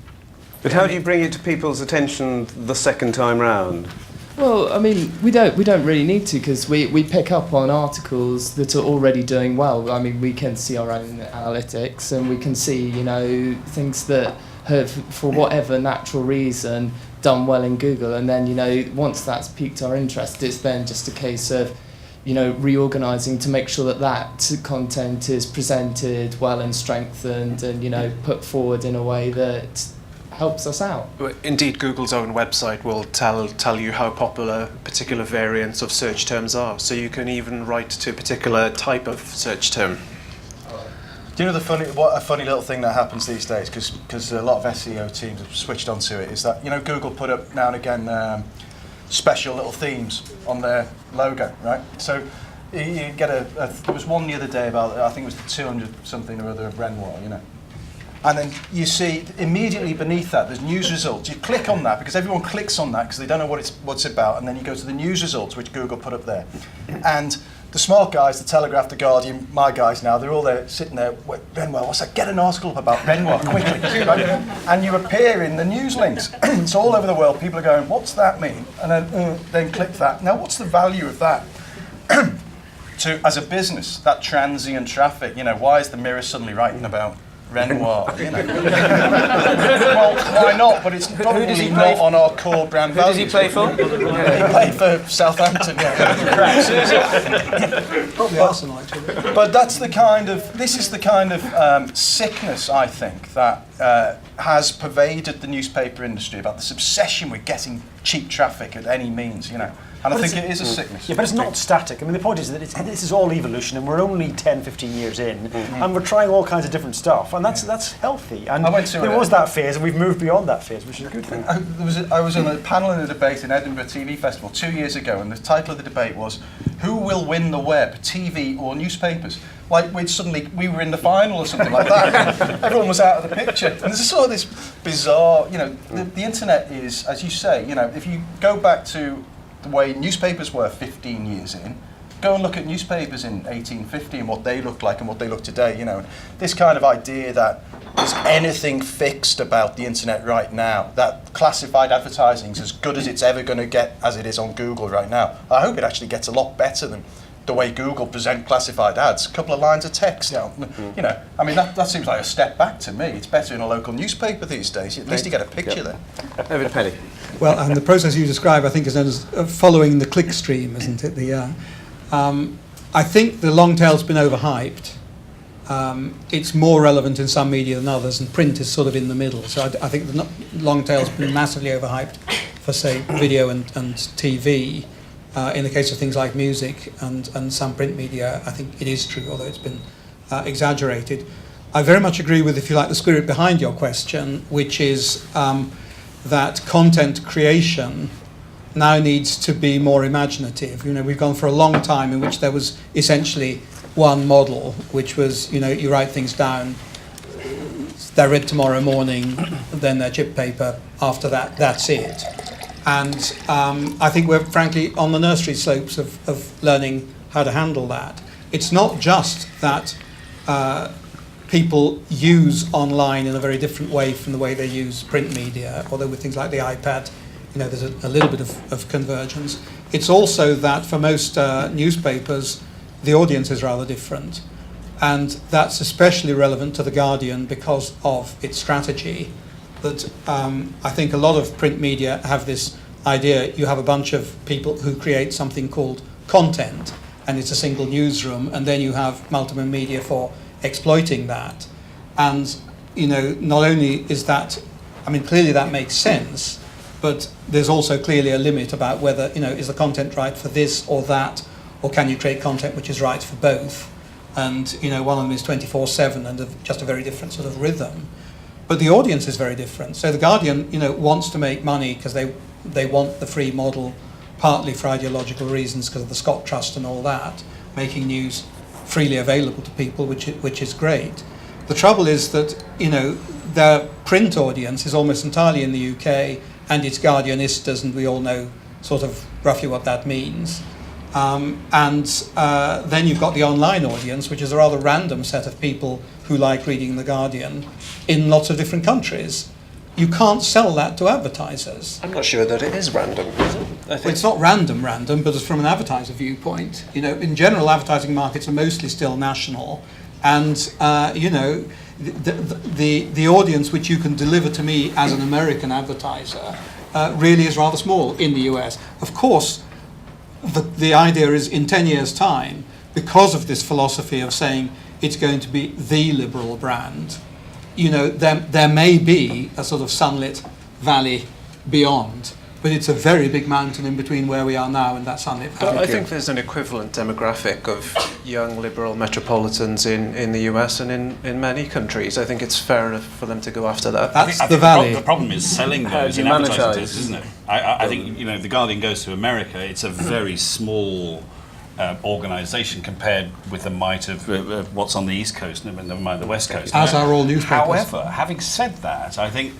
But how do you bring it to people's attention the second time round? Well, I mean, we don't really need to, because we pick up on articles that are already doing well. I mean, we can see our own analytics and we can see, you know, things that have, for whatever natural reason, done well in Google. And then, you know, once that's piqued our interest, it's then just a case of, you know, reorganising to make sure that that content is presented well and strengthened and, you know, put forward in a way that helps us out. Indeed, Google's own website will tell you how popular particular variants of search terms are, so you can even write to a particular type of search term. Do you know what a funny little thing that happens these days, because a lot of SEO teams have switched onto it, is that, you know, Google put up now and again special little themes on their logo, right? So you get there was one the other day about, I think it was the 200 something or other of Renoir, you know. And then you see immediately beneath that there's news results. You click on that because everyone clicks on that because they don't know what it's about, and then you go to the news results which Google put up there. And the smart guys, the Telegraph, the Guardian, my guys now, they're all there sitting there, Renoir, what's that? Get an article up about Renoir quickly. Right? And you appear in the news links. So all over the world people are going, what's that mean? And then click that. Now what's the value of that? As a business, that transient traffic, you know, why is the Mirror suddenly writing about Renoir, you know? Well, why not? But it's probably not on our core brand values. Who does he play for? He played for Southampton, yeah. Probably Arsenal, actually. But this is the kind of sickness, I think, that has pervaded the newspaper industry, about this obsession with getting cheap traffic at any means, you know. And I think it is a sickness. Yeah, but it's not static. I mean, the point is that this is all evolution, and we're only 10, 15 years in, and we're trying all kinds of different stuff, and that's healthy. And there was that phase, and we've moved beyond that phase, which is a good thing. I was on a panel in a debate in Edinburgh TV Festival 2 years ago, and the title of the debate was, who will win the web, TV or newspapers? Like we were in the final or something like that. Everyone was out of the picture. And there's sort of this bizarre, you know, the internet is, as you say, you know, if you go back to the way newspapers were 15 years in, go and look at newspapers in 1850 and what they looked like and what they look today, you know. This kind of idea that there's anything fixed about the internet right now, that classified advertising is as good as it's ever going to get as it is on Google right now. I hope it actually gets a lot better than the way Google present classified ads. A couple of lines of text, you know. I mean, that seems like a step back to me. It's better in a local newspaper these days. At least you get a picture there. Over to Paddy. Well, and the process you describe, I think, is known as following the click stream, isn't it? I think the long tail's been overhyped. It's more relevant in some media than others, and print is sort of in the middle. So I think the long tail's been massively overhyped for, say, video and TV. In the case of things like music and some print media, I think it is true, although it's been exaggerated. I very much agree with, if you like, the spirit behind your question, which is that content creation now needs to be more imaginative. You know, we've gone for a long time in which there was essentially one model, which was, you know, you write things down, they're read tomorrow morning, then they're chip paper, after that, that's it. And I think we're frankly on the nursery slopes of learning how to handle that. It's not just that people use online in a very different way from the way they use print media, although with things like the iPad, you know, there's a little bit of convergence. It's also that for most newspapers, the audience is rather different. And that's especially relevant to The Guardian because of its strategy. That I think a lot of print media have this idea, you have a bunch of people who create something called content, and it's a single newsroom, and then you have multiple media for exploiting that. And, you know, not only is that, I mean, clearly that makes sense, but there's also clearly a limit about whether, you know, is the content right for this or that, or can you create content which is right for both? And, you know, one of them is 24/7 and just a very different sort of rhythm. But the audience is very different. So The Guardian, you know, wants to make money because they want the free model, partly for ideological reasons because of the Scott Trust and all that, making news freely available to people, which is great. The trouble is that, you know, their print audience is almost entirely in the UK, and it's Guardianistas, and we all know sort of roughly what that means. Then you've got the online audience, which is a rather random set of people who like reading The Guardian in lots of different countries. You can't sell that to advertisers. I'm not sure that it is random, is it? I think Well, it's not random, but it's from an advertiser viewpoint. You know, in general, advertising markets are mostly still national, and you know, the audience which you can deliver to me as an American advertiser really is rather small in the US. Of course, the idea is in 10 years' time, because of this philosophy of saying it's going to be the liberal brand, you know, there may be a sort of sunlit valley beyond, but it's a very big mountain in between where we are now and that sunlit valley. But I think there's an equivalent demographic of young liberal metropolitans in the US and in many countries. I think it's fair enough for them to go after that. That's I the think valley. The problem is selling How those do in you advertising monetize? terms, isn't it? I think, you know, The Guardian goes to America, it's a very small organisation compared with the might of what's on the East Coast, never mind the West Coast. As are all newspapers. However, having said that, I think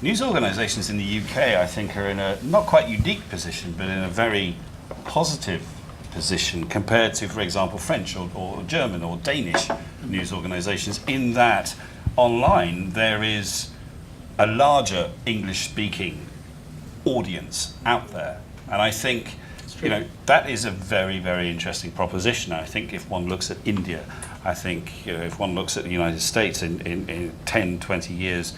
news organisations in the UK, I think, are in a not quite unique position, but in a very positive position compared to, for example, French or German or Danish news organisations, in that online there is a larger English-speaking audience out there. And I think, you know, that is a very, very interesting proposition. I think if one looks at India, I think, you know, if one looks at the United States in 10, 20 years,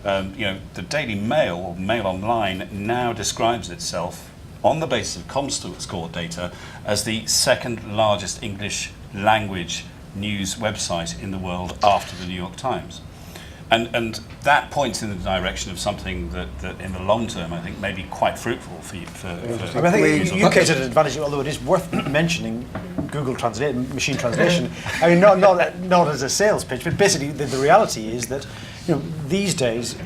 you know, the Daily Mail, or Mail Online, now describes itself on the basis of ComScore data as the second largest English language news website in the world after the New York Times. And that points in the direction of something that in the long term, I think, may be quite fruitful for you. I mean, I think the UK is at an advantage, although it is worth mentioning Google Translate, machine translation. I mean, not as a sales pitch, but basically the reality is that, you know, these days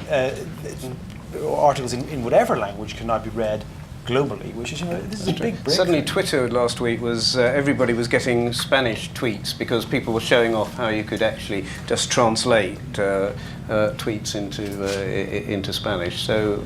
articles in whatever language can now be read globally, which is, you know, this is a big breakthrough. Suddenly Twitter last week was, everybody was getting Spanish tweets because people were showing off how you could actually just translate tweets into Spanish. So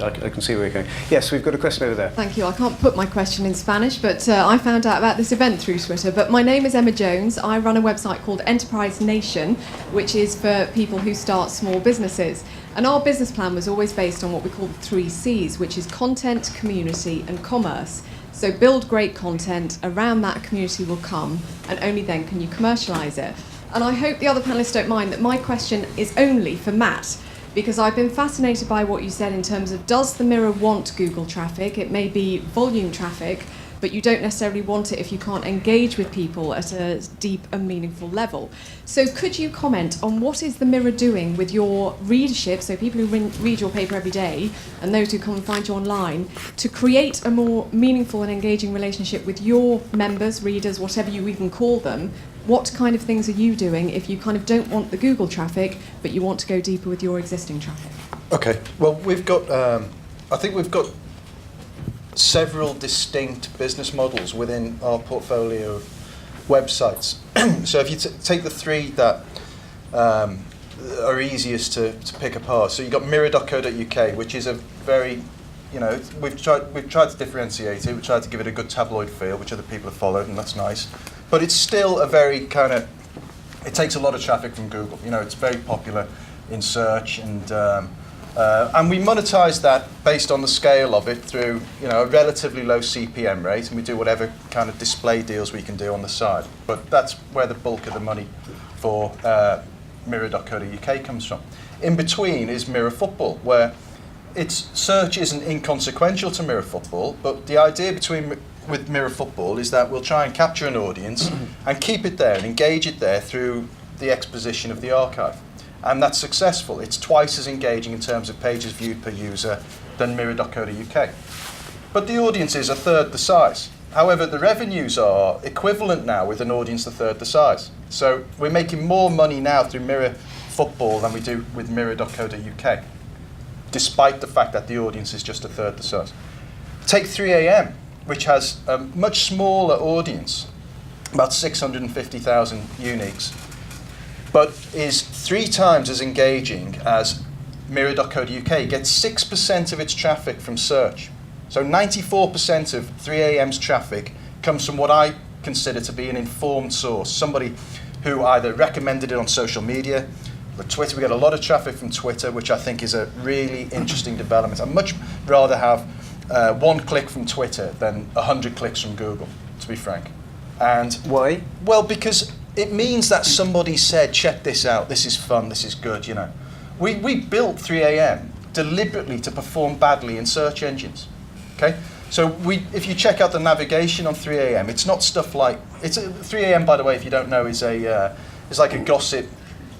I can see where you're going. Yes, we've got a question over there. Thank you. I can't put my question in Spanish, but I found out about this event through Twitter. But my name is Emma Jones. I run a website called Enterprise Nation, which is for people who start small businesses. And our business plan was always based on what we call the 3 C's, which is content, community, and commerce. So build great content, around that community will come, and only then can you commercialise it. And I hope the other panellists don't mind that my question is only for Matt, because I've been fascinated by what you said in terms of, does the Mirror want Google traffic? It may be volume traffic, but you don't necessarily want it if you can't engage with people at a deep and meaningful level. So could you comment on what is the Mirror doing with your readership, so people who read your paper every day and those who come and find you online, to create a more meaningful and engaging relationship with your members, readers, whatever you even call them, What kind of things are you doing if you kind of don't want the Google traffic, but you want to go deeper with your existing traffic? Okay, well, we've got, I think we've got several distinct business models within our portfolio of websites. So if you take the three that are easiest to pick apart, so you've got mirror.co.uk, which is a very, we've tried to differentiate it, we've tried to give it a good tabloid feel, which other people have followed, and that's nice. But it's still a very kind of, it takes a lot of traffic from Google. It's very popular in search, and we monetize that based on the scale of it through a relatively low CPM rate, and we do whatever kind of display deals we can do on the side. But that's where the bulk of the money for mirror.co.uk comes from. In between is Mirror Football, where its search isn't inconsequential to Mirror Football, but the idea with Mirror Football is that we'll try and capture an audience and keep it there and engage it there through the exposition of the archive. And that's successful. It's twice as engaging in terms of pages viewed per user than mirror.co.uk. But the audience is a third the size. However, the revenues are equivalent now with an audience a third the size. So we're making more money now through Mirror Football than we do with mirror.co.uk, despite the fact that the audience is just a third the size. Take 3am, which has a much smaller audience, about 650,000 uniques, but is 3 times as engaging as mirror.co.uk. Gets 6% of its traffic from search. So 94% of 3am's traffic comes from what I consider to be an informed source, somebody who either recommended it on social media, or Twitter. We get a lot of traffic from Twitter, which I think is a really interesting development. I'd much rather have 1 click from Twitter than 100 clicks from Google, to be frank. And why? Well, because it means that somebody said, check this out, this is fun, this is good, We built 3am deliberately to perform badly in search engines, okay? So if you check out the navigation on 3am, it's not stuff like, 3am, by the way, if you don't know, is like a gossip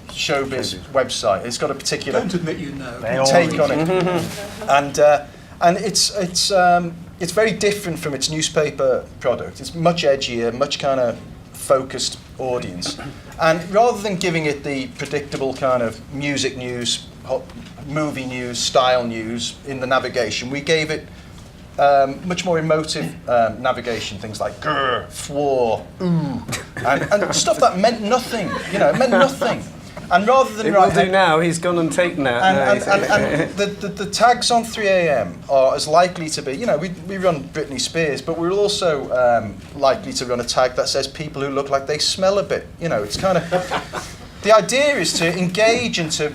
showbiz website. It's got a particular Don't admit you know. take on it. And it's very different from its newspaper product. It's much edgier, much kind of focused audience. And rather than giving it the predictable kind of music news, movie news, style news in the navigation, we gave it much more emotive navigation, things like grr, fwar, ooh, and stuff that meant nothing, it meant nothing. And rather than it will do now, he's gone and taken that. And the tags on 3am are as likely to be, we run Britney Spears, but we're also likely to run a tag that says people who look like they smell a bit. It's kind of, the idea is to engage and to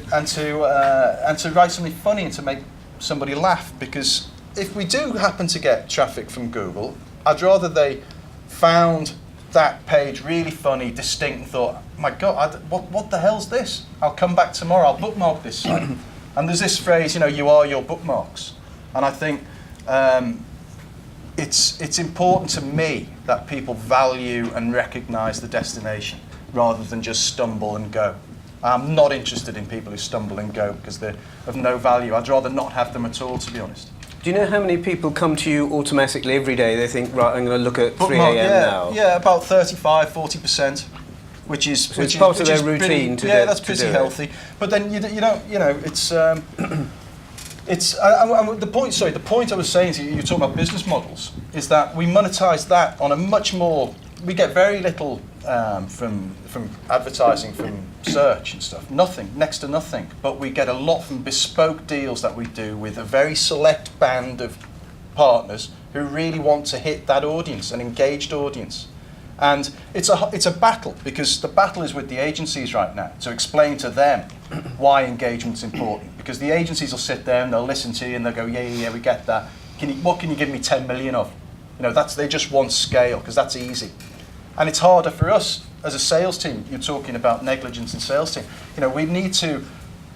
write something funny and to make somebody laugh, because if we do happen to get traffic from Google, I'd rather they found that page really funny, distinct, and thought, my God, what the hell's this? I'll come back tomorrow, I'll bookmark this site. And there's this phrase, you are your bookmarks. And I think it's important to me that people value and recognise the destination rather than just stumble and go. I'm not interested in people who stumble and go because they're of no value. I'd rather not have them at all, to be honest. Do you know how many people come to you automatically every day? They think, right, I'm going to look at 3am now. Yeah, about 35-40%, which is part of their routine. That's pretty healthy. But then you don't, it's the point. Sorry, the point I was saying to you, you're talking about business models, is that we monetize that on a much more. We get very little from advertising from search and stuff. Nothing, next to nothing. But we get a lot from bespoke deals that we do with a very select band of partners who really want to hit that audience, an engaged audience. And it's a battle, because the battle is with the agencies right now to explain to them why engagement's important. Because the agencies will sit there and they'll listen to you and they'll go, yeah, we get that. What can you give me 10 million of? They just want scale, because that's easy. And it's harder for us as a sales team. You're talking about negligence in sales team. We need to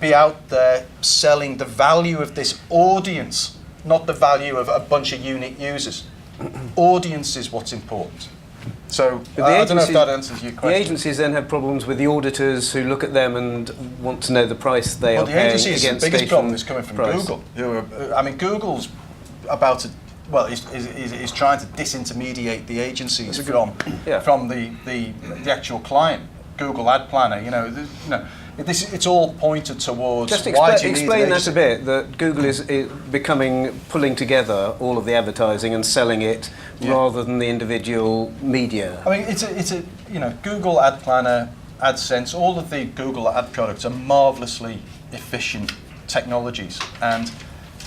be out there selling the value of this audience, not the value of a bunch of unique users. Audience is what's important. So I don't know if that answers your question. The agencies then have problems with the auditors who look at them and want to know the price they are paying against the biggest problem is coming from price. Google. Google's about to well, is trying to disintermediate the agencies yeah. from the actual client. Google Ad Planner, it's all pointed towards. Just why do you need explain an that agency? a bit. That Google is pulling together all of the advertising and selling it rather than the individual media. I mean, it's a Google Ad Planner, AdSense, all of the Google ad products are marvelously efficient technologies, and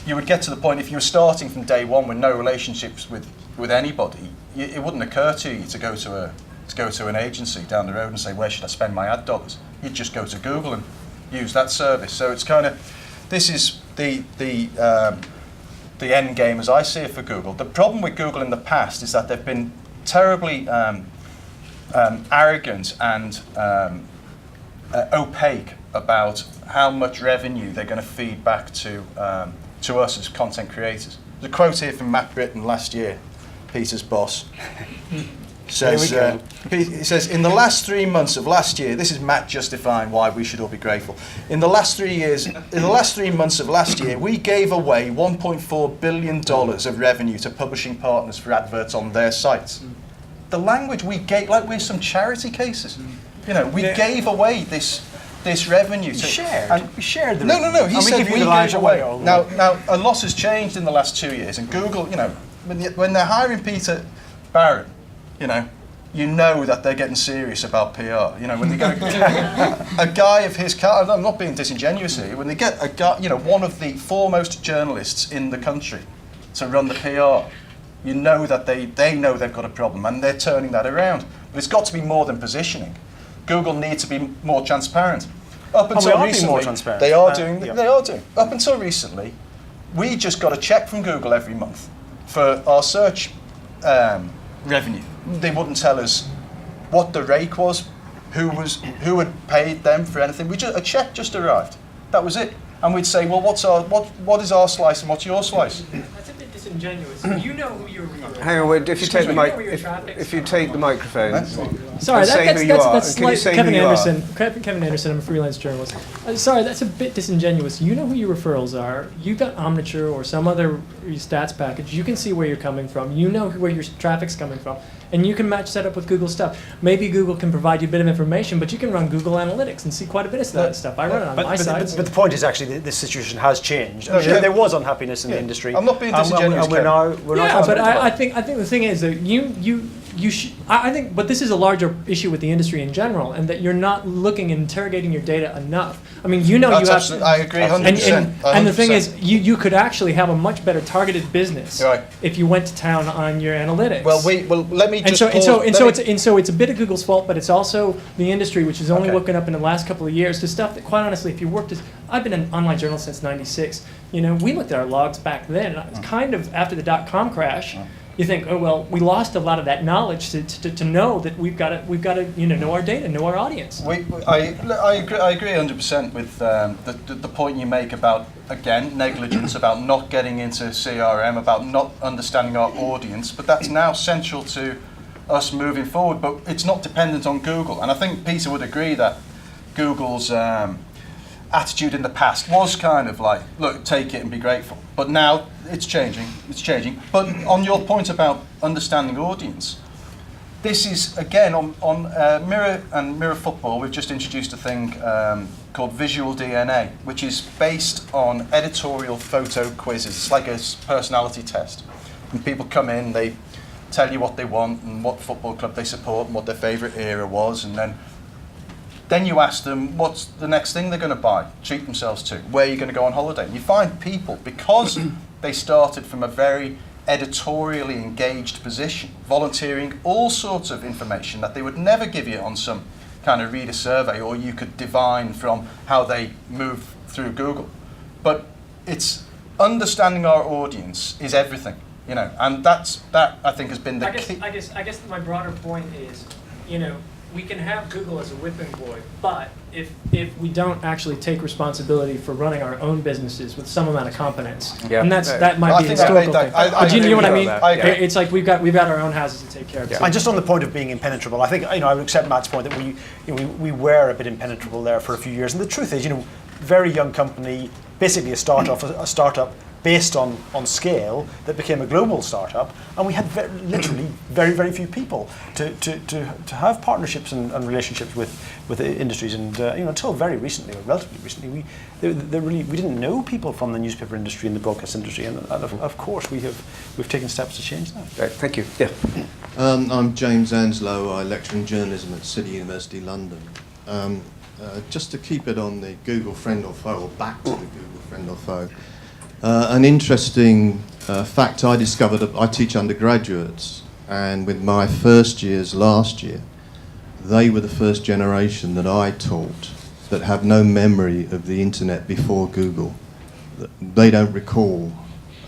you would get to the point if you were starting from day one with no relationships with anybody, it wouldn't occur to you to go to an agency down the road and say, where should I spend my ad dollars? You'd just go to Google and use that service. So it's kind of, this is the end game as I see it for Google. The problem with Google in the past is that they've been terribly arrogant and opaque about how much revenue they're going to feed back to us as content creators. There's a quote here from Matt Britton last year, Peter's boss. Says, he says, in the last 3 months of last year, this is Matt justifying why we should all be grateful. In the last 3 months of last year, we gave away $1.4 billion of revenue to publishing partners for adverts on their sites. The language we gave, like we're some charity cases. We gave away this revenue. We shared the No. revenue. He said we gave away. Now, Now, a lot has changed in the last 2 years, and Google, when they're hiring Peter Barron, you know that they're getting serious about PR. When they get a guy of his caliber, I'm not being disingenuous here, when they get a guy, one of the foremost journalists in the country to run the PR, you know that they know they've got a problem, and they're turning that around. But it's got to be more than positioning. Google needs to be more transparent. Up until recently, more transparent. They are doing. Up until recently, we just got a check from Google every month for our search revenue. They wouldn't tell us what the rake was, who had paid them for anything. A check just arrived. That was it. And we'd say, well, what is our slice and what's your slice? That's a bit disingenuous. You know who you're reading. Hang on, wait, if you take the microphone. Sorry, that's Can you like say Kevin who you are? Anderson. Kevin Anderson, I'm a freelance journalist. Sorry, that's a bit disingenuous. You know who your referrals are. You've got Omniture or some other stats package. You can see where you're coming from. You know where your traffic's coming from. And you can match that up with Google stuff. Maybe Google can provide you a bit of information, but you can run Google Analytics and see quite a bit of that stuff. I run it on my site. But the point is actually that this situation has changed. There was unhappiness in the industry. I'm not being disingenuous. We're now but I think the thing is that you should. I think, but this is a larger issue with the industry in general, and that you're not looking and interrogating your data enough. I mean, I agree 100%. And the thing is, you could actually have a much better targeted business if you went to town on your analytics. Well, let me just. So it's a bit of Google's fault, but it's also the industry, which has only woken up in the last couple of years to stuff that, quite honestly, if you worked I've been an online journalist since *96. We looked at our logs back then. It's kind of after the .com crash. You think, oh well, we lost a lot of that knowledge to know that we've got to know our data, know our audience. I agree 100% with the point you make about, again, negligence, about not getting into CRM, about not understanding our audience. But that's now central to us moving forward. But it's not dependent on Google, and I think Peter would agree that Google's attitude in the past was kind of like, look, take it and be grateful. But now it's changing. But on your point about understanding audience, this is, again, on Mirror and Mirror Football, we've just introduced a thing called Visual DNA, which is based on editorial photo quizzes. It's like a personality test. And people come in, they tell you what they want and what football club they support and what their favourite era was, and then you ask them what's the next thing they're going to buy, treat themselves to, where you're going to go on holiday. And you find people, because they started from a very editorially engaged position, volunteering all sorts of information that they would never give you on some kind of reader survey, or you could divine from how they move through Google. But it's understanding our audience is everything, and that I think has been the key. I guess my broader point is, we can have Google as a whipping boy, but if we don't actually take responsibility for running our own businesses with some amount of competence, and that might be a historical thing. Do you know what I mean? It's like we've got our own houses to take care of. And just on the point of being impenetrable, I think I would accept Matt's point that we were a bit impenetrable there for a few years. And the truth is, very young company, basically a startup based on scale that became a global startup, and we had literally very few people to have partnerships and relationships with the industries. And until very recently, or relatively recently, we didn't know people from the newspaper industry and the broadcast industry, and of course we've taken steps to change that. Great, thank you. Yeah. I'm James Anslow. I lecture in journalism at City University London. Just to keep it on the Google friend or foe, or back to the Google friend or foe. An interesting fact I discovered, I teach undergraduates, and with my first years last year, they were the first generation that I taught that have no memory of the internet before Google. They don't recall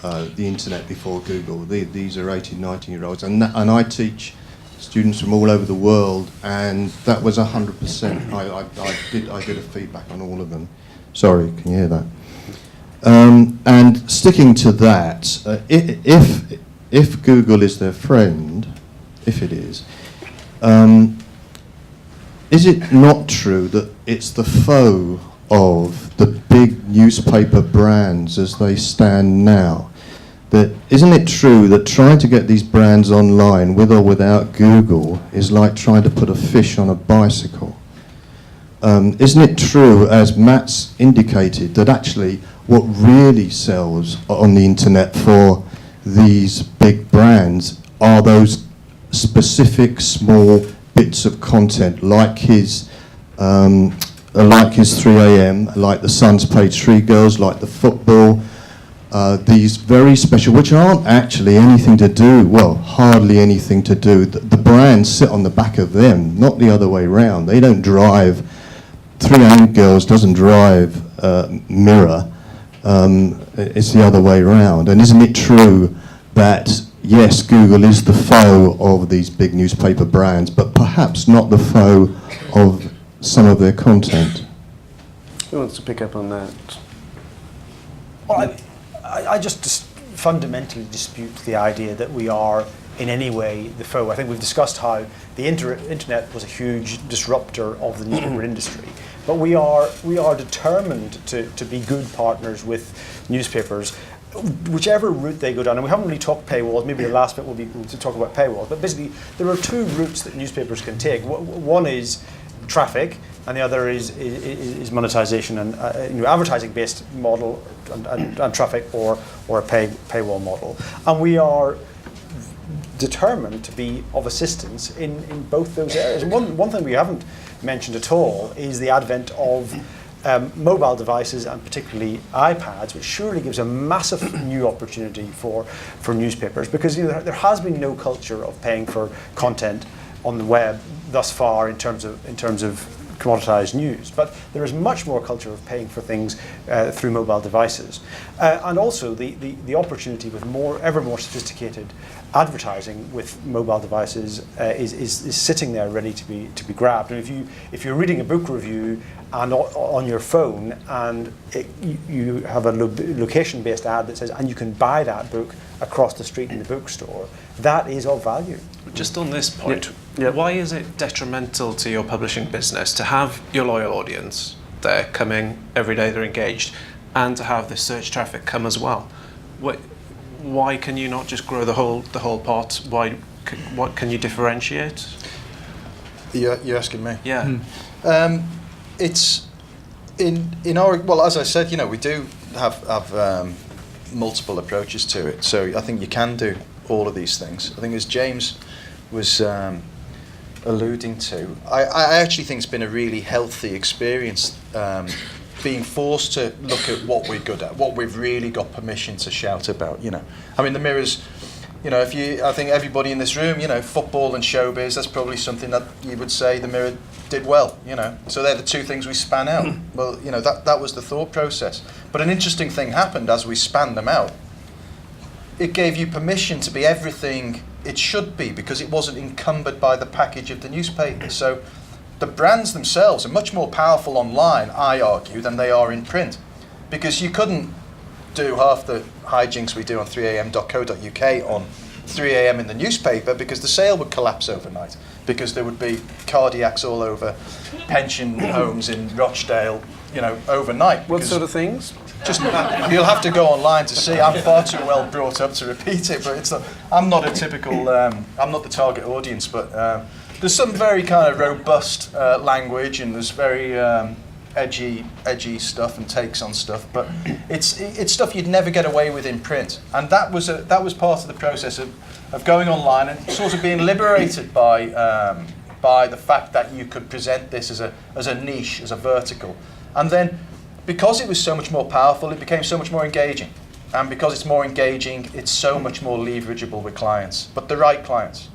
the internet before Google. These are 18, 19-year-olds, and I teach students from all over the world, and that was 100%. I did a feedback on all of them. Sorry, can you hear that? And sticking to that, if Google is their friend, if it is it not true that it's the foe of the big newspaper brands as they stand now? Isn't it true that trying to get these brands online with or without Google is like trying to put a fish on a bicycle? Isn't it true, as Matt's indicated, that actually what really sells on the internet for these big brands are those specific small bits of content, like his 3 a.m., like the Sun's Page 3 girls, like the football, these very special, which aren't actually anything to do, well, hardly anything to do. The brands sit on the back of them, not the other way around. They don't drive, 3 a.m. girls doesn't drive Mirror. It's the other way around. And isn't it true that, yes, Google is the foe of these big newspaper brands, but perhaps not the foe of some of their content? Who wants to pick up on that? Well, I just fundamentally dispute the idea that we are in any way the foe. I think we've discussed how the internet was a huge disruptor of the newspaper industry. But we are determined to be good partners with newspapers, whichever route they go down. And we haven't really talked paywalls. Maybe the last bit will be to talk about paywalls. But basically, there are two routes that newspapers can take. One is traffic, and the other is monetization and advertising-based model and traffic or a paywall model. And we are determined to be of assistance in both those areas. And one thing we haven't mentioned at all is the advent of mobile devices, and particularly iPads, which surely gives a massive new opportunity for newspapers, because there has been no culture of paying for content on the web thus far in terms of commoditized news, but there is much more culture of paying for things through mobile devices, and also the opportunity with ever more sophisticated advertising with mobile devices is sitting there ready to be grabbed. And if you're reading a book review and on your phone, and you have a location-based ad that says, and you can buy that book across the street in the bookstore, that is of value. Just on this point, why is it detrimental to your publishing business to have your loyal audience there coming every day, they're engaged, and to have the search traffic come as well? Why can you not just grow the whole pot? What can you differentiate? You're asking me? Yeah. It's in our, well, as I said, we do have multiple approaches to it. So I think you can do all of these things. I think as James was alluding to, I actually think it's been a really healthy experience being forced to look at what we're good at, what we've really got permission to shout about. I mean, the Mirror's, I think everybody in this room, football and showbiz, that's probably something that you would say the Mirror did well. So they're the two things we span out. Well, that was the thought process. But an interesting thing happened as we spanned them out. It gave you permission to be everything it should be, because it wasn't encumbered by the package of the newspaper. So the brands themselves are much more powerful online, I argue, than they are in print, because you couldn't do half the hijinks we do on 3am.co.uk on 3am in the newspaper, because the sale would collapse overnight, because there would be cardiacs all over pension homes in Rochdale, overnight. What sort of things? just you'll have to go online to see. I'm far too well brought up to repeat it, but I'm not a typical. I'm not the target audience, but there's some very kind of robust language, and there's very edgy stuff and takes on stuff. But it's stuff you'd never get away with in print, and that was part of the process of going online and sort of being liberated by the fact that you could present this as a niche, as a vertical, and then. Because it was so much more powerful, it became so much more engaging. And because it's more engaging, it's so much more leverageable with clients. But the right clients.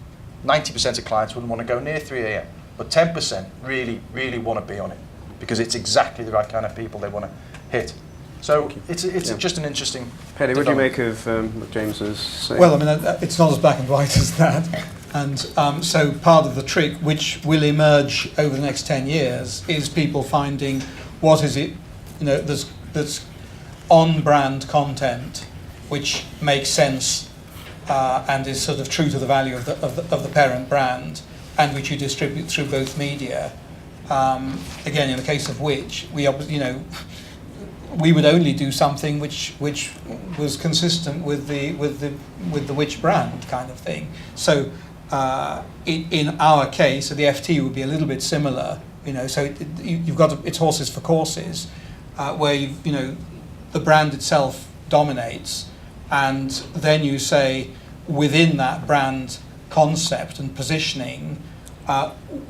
90% of clients wouldn't want to go near 3 a.m. But 10% really, really want to be on it. Because it's exactly the right kind of people they want to hit. So it's just an interesting Penny, what do you make of what James was saying? Well, I mean, it's not as black and white as that. And so part of the trick, which will emerge over the next 10 years, is people finding what is it, there's on-brand content which makes sense and is sort of true to the value of the parent brand, and which you distribute through both media. Again, in the case of which we would only do something which was consistent with the Which brand kind of thing. So in our case, the FT would be a little bit similar. So you've got it's horses for courses. Where the brand itself dominates, and then you say within that brand concept and positioning,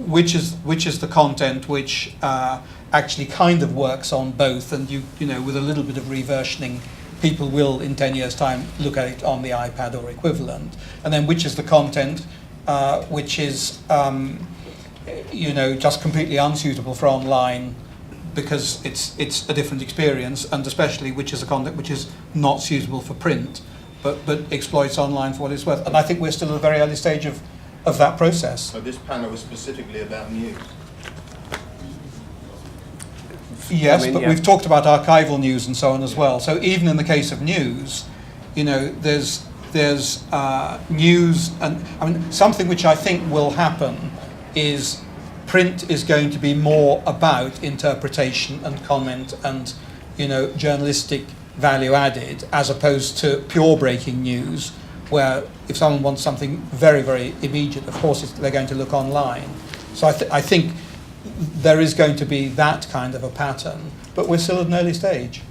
which is the content which actually kind of works on both, and with a little bit of reversioning, people will in 10 years' time look at it on the iPad or equivalent, and then which is the content which is just completely unsuitable for online. Because it's a different experience, and especially which is a content which is not suitable for print, but exploits online for what it's worth. And I think we're still at a very early stage of that process. So this panel was specifically about news. Yes, but we've talked about archival news and so on as well. So even in the case of news, there's news, and I mean something which I think will happen is. Print is going to be more about interpretation and comment and, journalistic value added, as opposed to pure breaking news, where if someone wants something very, very immediate, of course they're going to look online. So I think there is going to be that kind of a pattern, but we're still at an early stage.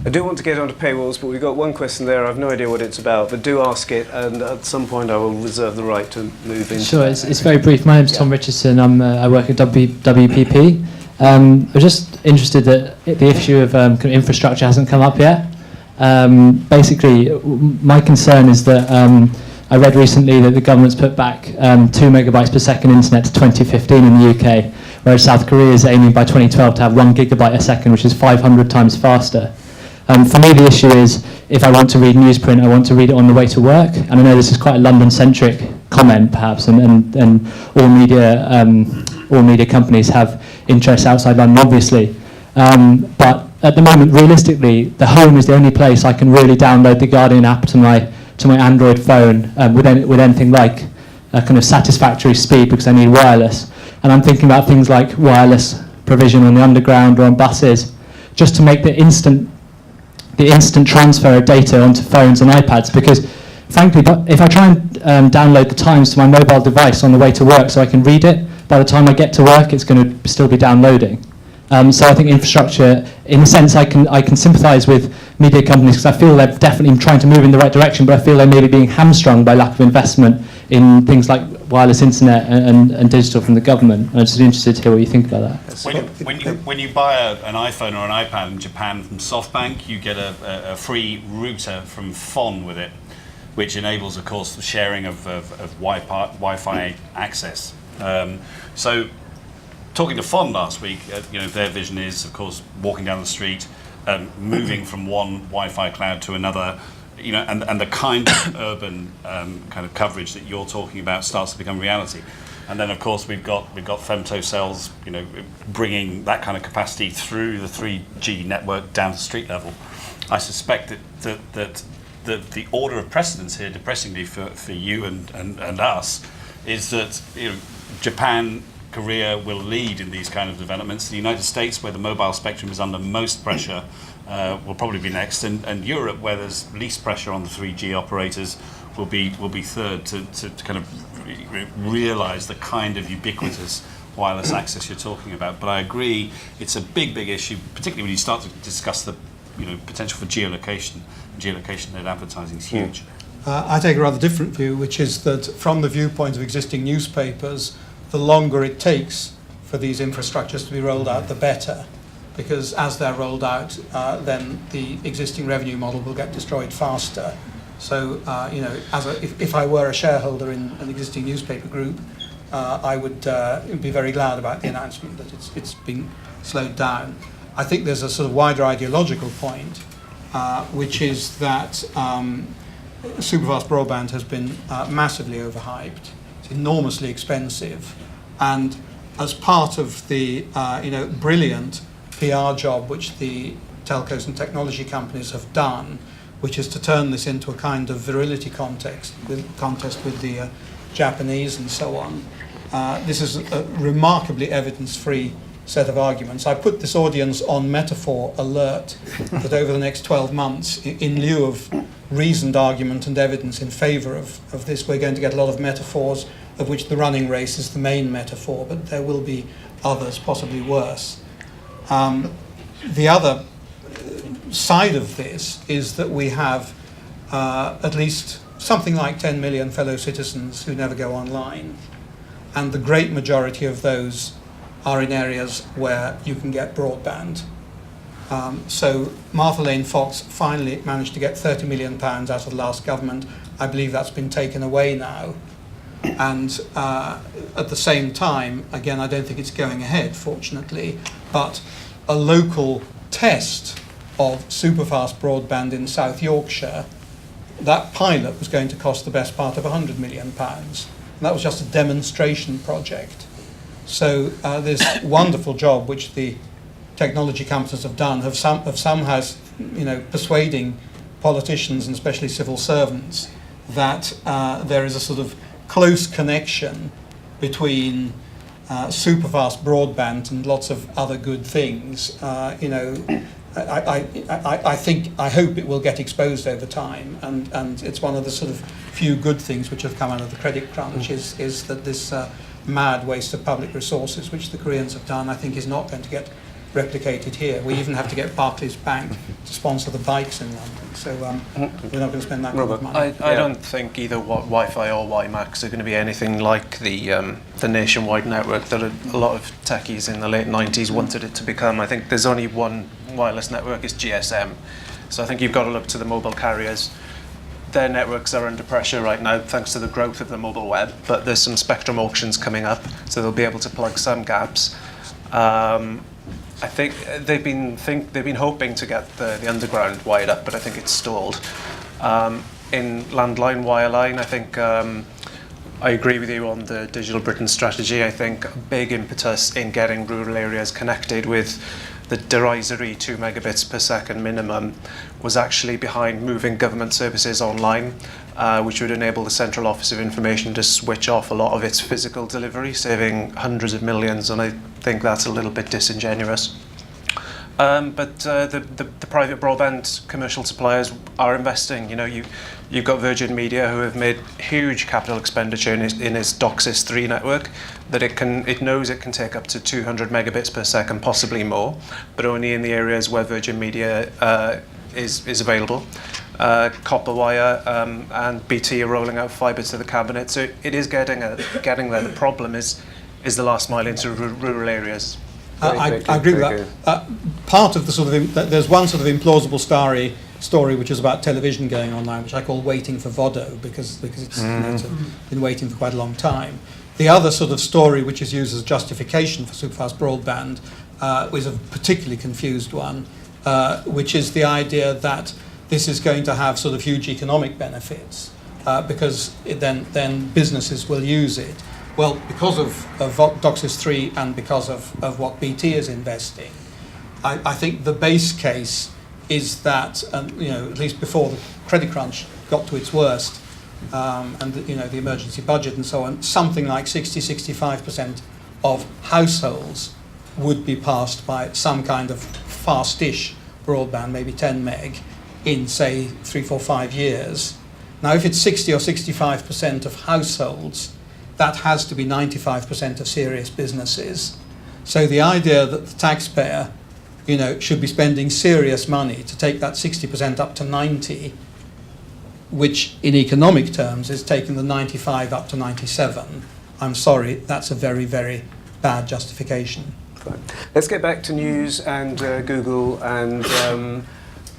I do want to get onto paywalls, but we've got one question there. I've no idea what it's about, but do ask it, and at some point I will reserve the right to move into Sure, it's very brief. My name's Tom Richardson. I work at WPP. I'm just interested that the issue of kind of infrastructure hasn't come up yet. Basically, my concern is that I read recently that the government's put back 2 megabytes per second internet to 2015 in the UK, whereas South Korea is aiming by 2012 to have 1 gigabyte a second, which is 500 times faster. For me, the issue is if I want to read newsprint, I want to read it on the way to work. And I know this is quite a London-centric comment, perhaps, and all media companies have interests outside London, obviously. But at the moment, realistically, the home is the only place I can really download the Guardian app to my Android phone with anything like a kind of satisfactory speed, because I need wireless. And I'm thinking about things like wireless provision on the underground or on buses, just to make the instant transfer of data onto phones and iPads, because frankly, if I try and download the Times to my mobile device on the way to work so I can read it, by the time I get to work it's going to still be downloading. So I think infrastructure, in a sense, I can sympathise with media companies because I feel they're definitely trying to move in the right direction, but I feel they're maybe being hamstrung by lack of investment in things like wireless internet and digital from the government. I'm just interested to hear what you think about that. When you buy an iPhone or an iPad in Japan from SoftBank, you get a free router from FON with it, which enables, of course, the sharing of Wi-Fi access. So, talking to FON last week, their vision is, of course, walking down the street, moving from one Wi-Fi cloud to another, and the kind of urban kind of coverage that you're talking about starts to become reality. And then, of course, we've got femtocells, bringing that kind of capacity through the 3G network down to street level. I suspect that the order of precedence here, depressingly for you and us, is that Japan, Korea will lead in these kind of developments. The United States, where the mobile spectrum is under most pressure, will probably be next, and Europe, where there's least pressure on the 3G operators, will be third to kind of realise the kind of ubiquitous wireless access you're talking about. But I agree, it's a big issue, particularly when you start to discuss the potential for geolocation. Geolocation-led advertising is huge. I take a rather different view, which is that from the viewpoint of existing newspapers, the longer it takes for these infrastructures to be rolled out, the better. Because as they're rolled out, then the existing revenue model will get destroyed faster. So, if I were a shareholder in an existing newspaper group, I would be very glad about the announcement that it's been slowed down. I think there's a sort of wider ideological point, which is that superfast broadband has been massively overhyped. It's enormously expensive, and as part of the brilliant PR job which the telcos and technology companies have done, which is to turn this into a kind of virility contest with the Japanese and so on. This is a remarkably evidence-free set of arguments. I put this audience on metaphor alert that over the next 12 months, in lieu of reasoned argument and evidence in favour of this, we're going to get a lot of metaphors, of which the running race is the main metaphor, but there will be others, possibly worse. The other side of this is that we have at least something like 10 million fellow citizens who never go online, and the great majority of those are in areas where you can get broadband. So Martha Lane Fox finally managed to get £30 million out of the last government. I believe that's been taken away now. And at the same time, again, I don't think it's going ahead, fortunately, but a local test of superfast broadband in South Yorkshire, that pilot was going to cost the best part of £100 million. And that was just a demonstration project. So this wonderful job which the technology companies have done of somehow persuading politicians and especially civil servants that there is a sort of close connection between superfast broadband and lots of other good things. I hope it will get exposed over time, and it's one of the sort of few good things which have come out of the credit crunch is that this mad waste of public resources, which the Koreans have done, I think is not going to get replicated here. We even have to get Barclays Bank to sponsor the bikes in London, so we're not going to spend that kind of money. I don't think either Wi-Fi or WiMAX are going to be anything like the nationwide network that a lot of techies in the late 90s wanted it to become. I think there's only one wireless network, is GSM. So I think you've got to look to the mobile carriers. Their networks are under pressure right now thanks to the growth of the mobile web, but there's some spectrum auctions coming up, so they'll be able to plug some gaps. I think they've been hoping to get the underground wired up, but I think it's stalled. In landline, wireline, I think I agree with you on the Digital Britain strategy. I think a big impetus in getting rural areas connected with the derisory 2 megabits per second minimum was actually behind moving government services online, which would enable the Central Office of Information to switch off a lot of its physical delivery, saving hundreds of millions, and I think that's a little bit disingenuous. But the private broadband commercial suppliers are investing. You've got Virgin Media, who have made huge capital expenditure in its DOCSIS 3 network, that it knows it can take up to 200 megabits per second, possibly more, but only in the areas where Virgin Media is available. Copper wire and BT are rolling out fibre to the cabinet, so it is getting there. The problem is the last mile into rural areas. I agree with that. Part of the there's one sort of implausible story which is about television going online, which I call waiting for Vodo, because it's been waiting for quite a long time. The other sort of story which is used as justification for superfast broadband is a particularly confused one, which is the idea that this is going to have sort of huge economic benefits because then businesses will use it. Well, because of DOCSIS 3 and because of what BT is investing, I think the base case is that, at least before the credit crunch got to its worst, and the emergency budget and so on, something like 60-65% of households would be passed by some kind of fast-ish broadband, maybe 10 meg, in say 3, 4, 5 years. Now if it's 60 or 65% of households, that has to be 95% of serious businesses. So the idea that the taxpayer, should be spending serious money to take that 60% up to 90, which in economic terms is taking the 95 up to 97, I'm sorry, that's a very, very bad justification. Fine. Let's get back to news and Google and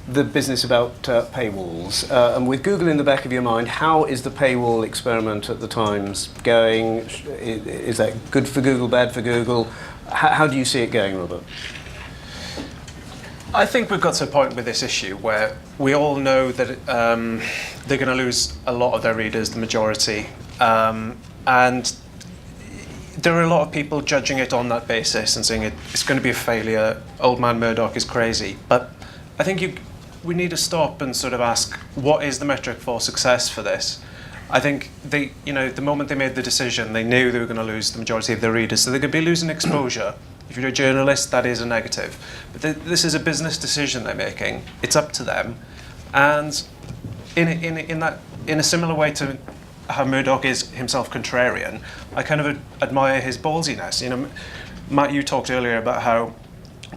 the business about paywalls. And with Google in the back of your mind, how is the paywall experiment at the Times going? Is that good for Google, bad for Google? How do you see it going, Robert? I think we've got to a point with this issue where we all know that they're going to lose a lot of their readers, the majority, and there are a lot of people judging it on that basis and saying it's going to be a failure, old man Murdoch is crazy. But I think we need to stop and sort of ask, what is the metric for success for this? I think the moment they made the decision, they knew they were going to lose the majority of their readers, so they're going to be losing exposure. If you're a journalist, that is a negative. But this is a business decision they're making. It's up to them. And in a similar way to how Murdoch is himself contrarian, I kind of admire his ballsiness. Matt, you talked earlier about how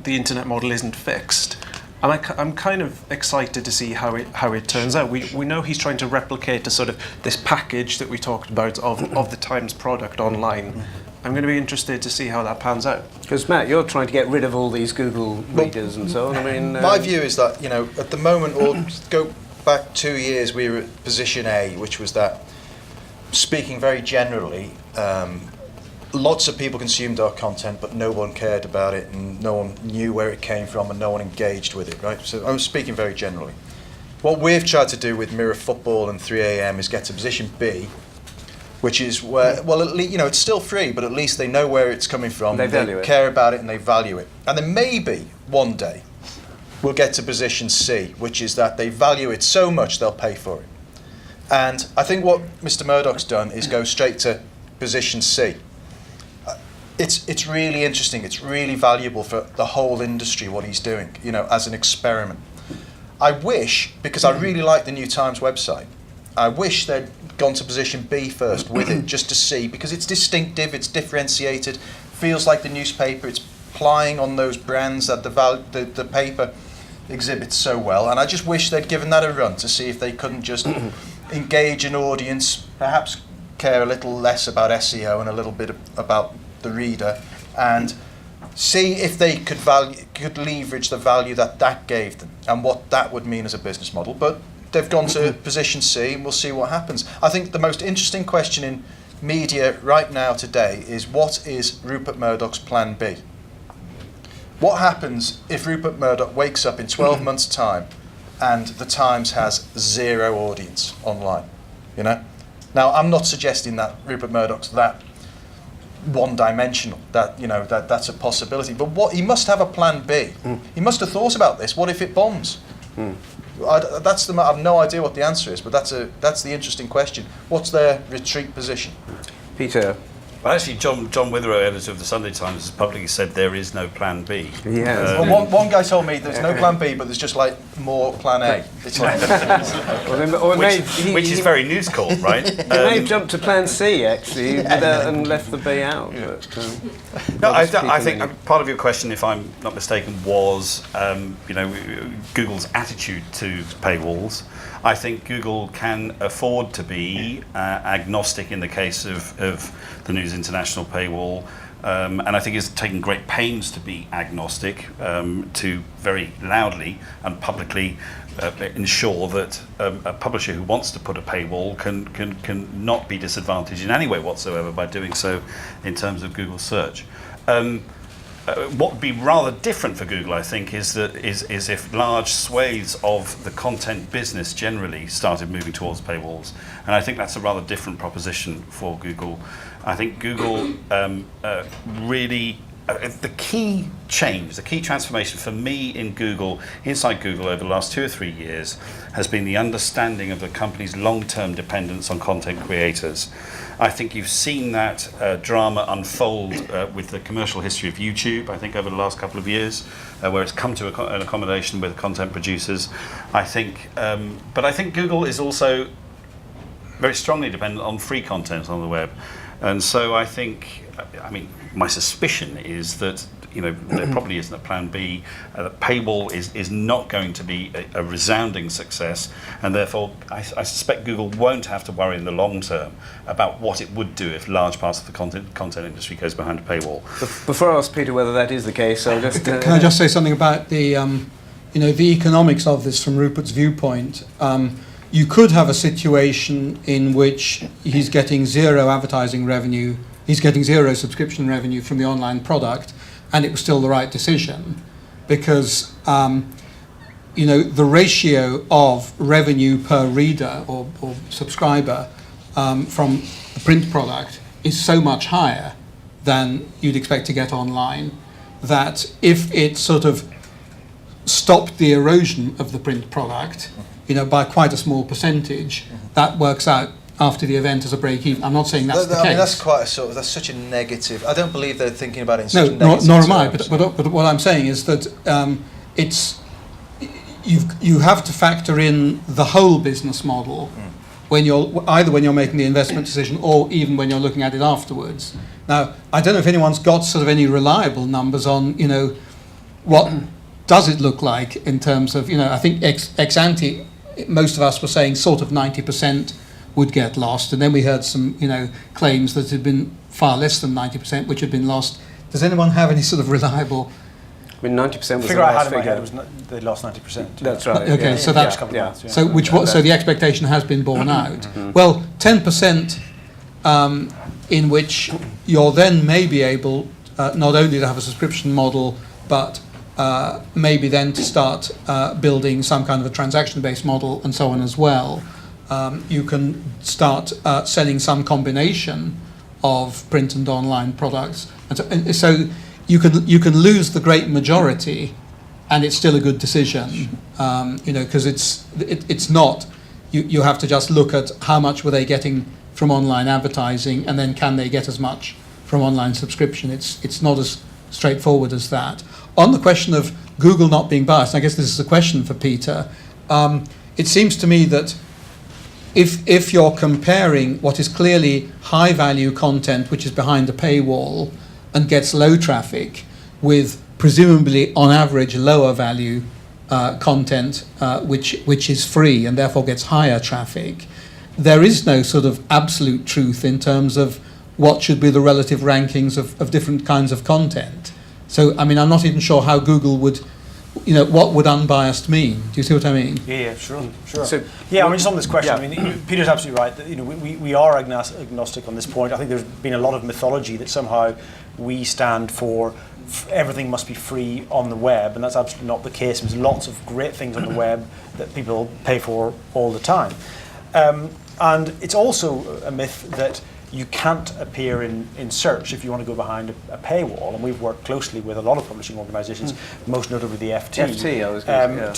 the internet model isn't fixed. And I'm kind of excited to see how it turns out. We know he's trying to replicate a sort of this package that we talked about of the Times product online. I'm going to be interested to see how that pans out. Because Matt, you're trying to get rid of all these Google readers and so on. I mean, my view is that at the moment, or go back 2 years, we were at position A, which was that, speaking very generally, lots of people consumed our content, but no one cared about it, and no one knew where it came from, and no one engaged with it. Right. So I'm speaking very generally. What we've tried to do with Mirror Football and 3am is get to position B, which is where, at least, it's still free, but at least they know where it's coming from. They value it. Care about it and they value it. And then maybe one day we'll get to position C, which is that they value it so much they'll pay for it. And I think what Mr. Murdoch's done is go straight to position C. It's really interesting. It's really valuable for the whole industry what he's doing, as an experiment. I wish, because I really like the New Times website, I wish they'd gone to position B first with it, just to see, because it's distinctive, it's differentiated, feels like the newspaper, it's plying on those brands that the paper exhibits so well, and I just wish they'd given that a run to see if they couldn't just engage an audience, perhaps care a little less about SEO and a little bit about the reader, and see if they could leverage the value that gave them and what that would mean as a business model. But they've gone to position C, and we'll see what happens. I think the most interesting question in media right now today is, what is Rupert Murdoch's plan B? What happens if Rupert Murdoch wakes up in 12 months' time and the Times has 0 audience online? Now, I'm not suggesting that Rupert Murdoch's that one-dimensional, that that's a possibility. But he must have a plan B. He must have thought about this. What if it bombs? I have no idea what the answer is, but that's the interesting question. What's their retreat position? Peter. Well, actually, John Witherow, editor of the Sunday Times, has publicly said there is no plan B. Yeah. One guy told me there's no plan B, but there's just like more plan A. It's like which is very News Corp, right? He may have jumped to plan C, actually, and left the B out. Yeah. But, no, I think part of your question, if I'm not mistaken, was Google's attitude to paywalls. I think Google can afford to be agnostic in the case of the News International paywall, and I think it's taking great pains to be agnostic, to very loudly and publicly ensure that a publisher who wants to put a paywall can not be disadvantaged in any way whatsoever by doing so in terms of Google search. What would be rather different for Google, I think, is if large swathes of the content business generally started moving towards paywalls, and I think that's a rather different proposition for Google. I think Google really the key change, the key transformation for me in Google, inside Google over the last 2 or 3 years, has been the understanding of the company's long-term dependence on content creators. I think you've seen that drama unfold with the commercial history of YouTube, I think over the last couple of years, where it's come to an accommodation with content producers. I think, but I think Google is also very strongly dependent on free content on the web. And so I think, I mean, my suspicion is that, you know, there probably isn't a plan B. The paywall is not going to be a resounding success, and therefore I suspect Google won't have to worry in the long term about what it would do if large parts of the content industry goes behind a paywall. Before I ask Peter whether that is the case, I'll just... Can I just say something about the, you know, the economics of this from Rupert's viewpoint? You could have a situation in which he's getting zero advertising revenue, he's getting zero subscription revenue from the online product, and it was still the right decision, because you know, the ratio of revenue per reader or subscriber from the print product is so much higher than you'd expect to get online, that if it sort of stopped the erosion of the print product, you know, by quite a small percentage, that works out after the event as a break even. I'm not saying that's the case. I mean, that's quite a sort of, that's such a negative. I don't believe they're thinking about it in such a No, negative nor am I. terms. But what I'm saying is that it's you have to factor in the whole business model when you're either when you're making the investment decision or even when you're looking at it afterwards. Now, I don't know if anyone's got sort of any reliable numbers on, you know, what does it look like in terms of, you know, I think ex ante, most of us were saying sort of 90% would get lost, and then we heard some, you know, claims that had been far less than 90% which had been lost. Does anyone have any sort of reliable? I mean, 90% was the figure I had last in my figure. head was they lost 90%. That's right. Okay, yeah. so that's so the expectation has been borne out. Well, 10% in which you're then maybe able not only to have a subscription model, but maybe then to start building some kind of a transaction-based model and so on as well. You can start selling some combination of print and online products, and so you can lose the great majority, and it's still a good decision. You know, because it's not. You have to just look at how much were they getting from online advertising, and then can they get as much from online subscription. It's not as straightforward as that. On the question of Google not being biased, I guess this is a question for Peter. It seems to me that if you're comparing what is clearly high value content which is behind a paywall and gets low traffic with presumably on average lower value content which is free and therefore gets higher traffic, there is no sort of absolute truth in terms of what should be the relative rankings of different kinds of content. So, I mean, I'm not even sure how Google would, you know, what would unbiased mean? Do you see what I mean? Yeah, sure. So, yeah, I mean, just on this question, yeah. I mean, Peter's absolutely right. That, you know, we are agnostic on this point. I think there's been a lot of mythology that somehow we stand for everything must be free on the web, and that's absolutely not the case. There's lots of great things on the web that people pay for all the time. And it's also a myth that you can't appear in search if you want to go behind a paywall, and we've worked closely with a lot of publishing organisations, most notably the FT, I was going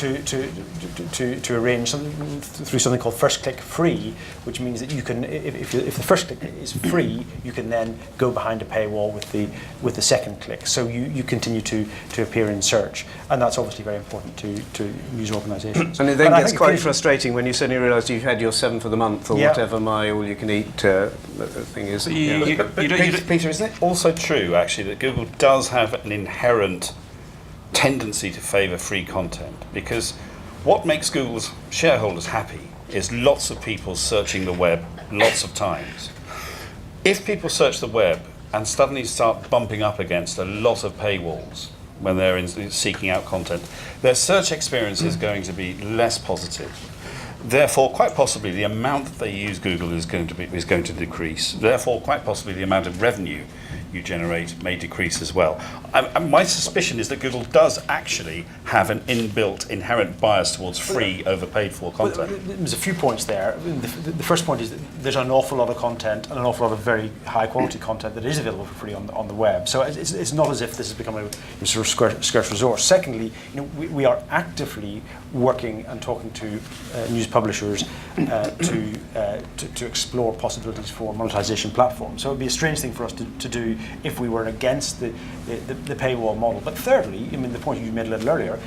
to, to arrange something through something called First Click Free, which means that you can, if the first click is free, you can then go behind a paywall with the second click. So you continue to appear in search, and that's obviously very important to news organisations. And it then gets quite frustrating when you suddenly realise you've had your 7th of the month or whatever my all-you-can-eat thing is. Peter, isn't it also true, actually, that Google does have an inherent tendency to favour free content? Because what makes Google's shareholders happy is lots of people searching the web lots of times. If people search the web and suddenly start bumping up against a lot of paywalls when they're seeking out content, their search experience is going to be less positive. Therefore, quite possibly the amount that they use Google is going to decrease. Therefore, quite possibly the amount of revenue you generate may decrease as well. My suspicion is that Google does actually have an inbuilt inherent bias towards free over paid for content. Well, there's a few points there. The first point is that there's an awful lot of content and an awful lot of very high quality content that is available for free on the web. So it's not as if this has become a sort of scarce resource. Secondly, we are actively working and talking to news publishers to explore possibilities for monetization platforms. So it would be a strange thing for us to do if we were against the paywall model. But thirdly, I mean, the point you made a little earlier,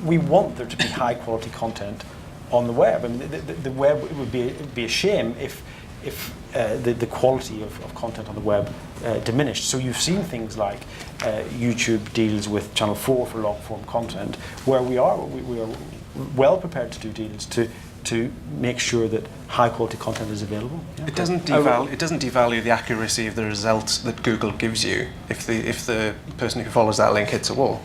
we want there to be high quality content on the web. I mean, the web, it would be a shame if the quality of content on the web diminished. So you've seen things like YouTube deals with Channel 4 for long form content, where we are well prepared to do deals to make sure that high quality content is available. Yeah. It doesn't devalue the accuracy of the results that Google gives you if the person who follows that link hits a wall.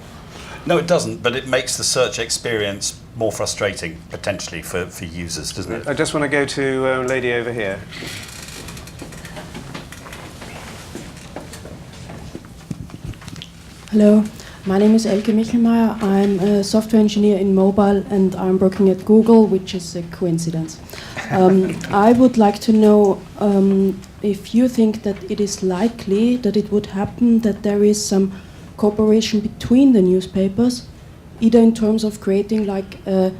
No, it doesn't, but it makes the search experience more frustrating, potentially, for users, doesn't it? I just want to go to a lady over here. Hello, my name is Elke Michelmeier. I'm a software engineer in mobile and I'm working at Google, which is a coincidence. I would like to know if you think that it is likely that it would happen that there is some cooperation between the newspapers, either in terms of creating like a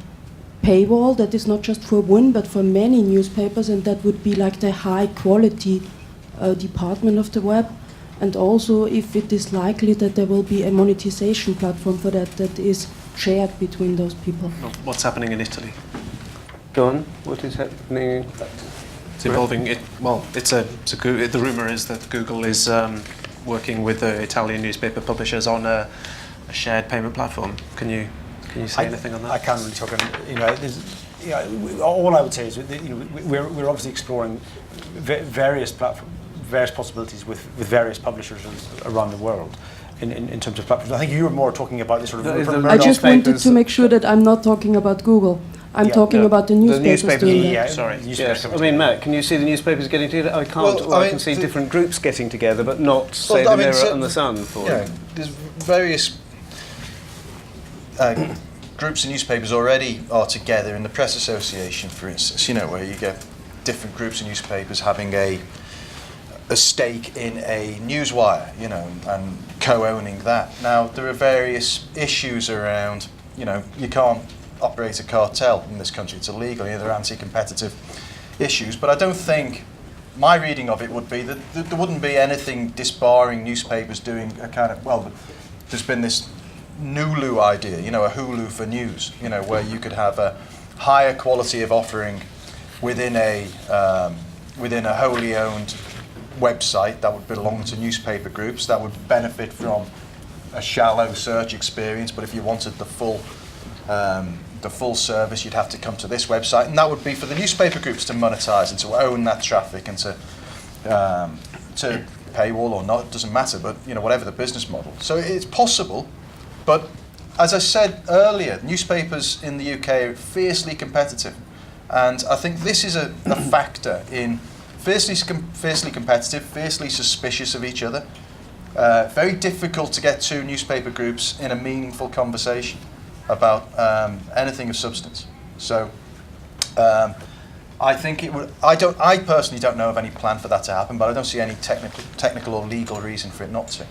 paywall that is not just for one but for many newspapers, and that would be like the high quality department of the web, and also if it is likely that there will be a monetization platform for that is shared between those people. What's happening in Italy? Go on. What is happening? It's involving it. Well, the rumor is that Google is working with the Italian newspaper publishers on a shared payment platform. Can you say anything on that? I can't really talk on. All I would say is we're obviously exploring various possibilities with various publishers around the world in terms of platforms. I think you were more talking about the sort of. I just wanted to make sure that I'm not talking about Google. I'm talking about the newspapers doing that. Sorry. Yes. I mean, Matt, can you see the newspapers getting together? I can't. Well, I can see different groups getting together, but not, say, the Mirror and the Sun. There's various groups of newspapers already are together in the Press Association, for instance, where you get different groups of newspapers having a stake in a newswire, and co-owning that. Now, there are various issues around, you can't operate a cartel in this country, it's illegal, there are anti-competitive issues, but I don't think, my reading of it would be that there wouldn't be anything disbarring newspapers doing a kind of, there's been this Nulu idea, a Hulu for news, where you could have a higher quality of offering within a wholly owned website that would belong to newspaper groups, that would benefit from a shallow search experience, but if you wanted the full service, you'd have to come to this website, and that would be for the newspaper groups to monetize and to own that traffic and to paywall or not, it doesn't matter, but whatever the business model. So it's possible, but as I said earlier, newspapers in the UK are fiercely competitive, and I think this is a factor in fiercely competitive, fiercely suspicious of each other. Very difficult to get two newspaper groups in a meaningful conversation about anything of substance. So I think it would. I personally don't know of any plan for that to happen, but I don't see any technical or legal reason for it not to.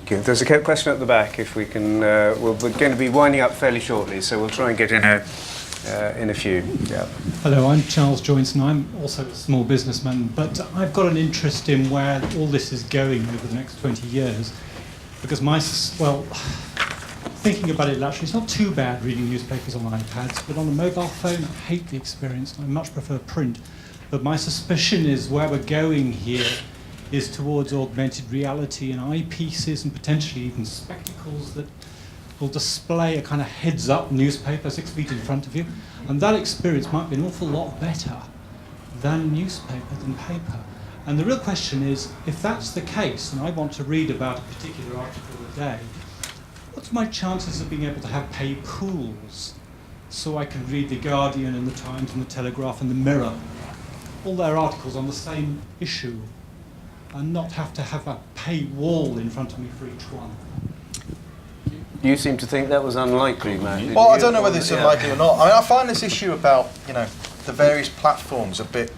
Okay. There's a question at the back. If we can, we're going to be winding up fairly shortly, so we'll try and get in a few. Yeah. Hello, I'm Charles Joynson. I'm also a small businessman, but I've got an interest in where all this is going over the next 20 years, because thinking about it, actually, it's not too bad reading newspapers on iPads, but on a mobile phone, I hate the experience. I much prefer print. But my suspicion is where we're going here is towards augmented reality and eyepieces and potentially even spectacles that will display a kind of heads-up newspaper 6 feet in front of you. And that experience might be an awful lot better than newspaper, than paper. And the real question is, if that's the case, and I want to read about a particular article a day, what's my chances of being able to have paid pools so I can read The Guardian and The Times and The Telegraph and The Mirror, all their articles on the same issue? and not have to have a paywall in front of me for each one. You seem to think that was unlikely, Matt. Well, I don't know whether it's unlikely or not. I mean, I find this issue about, the various platforms a bit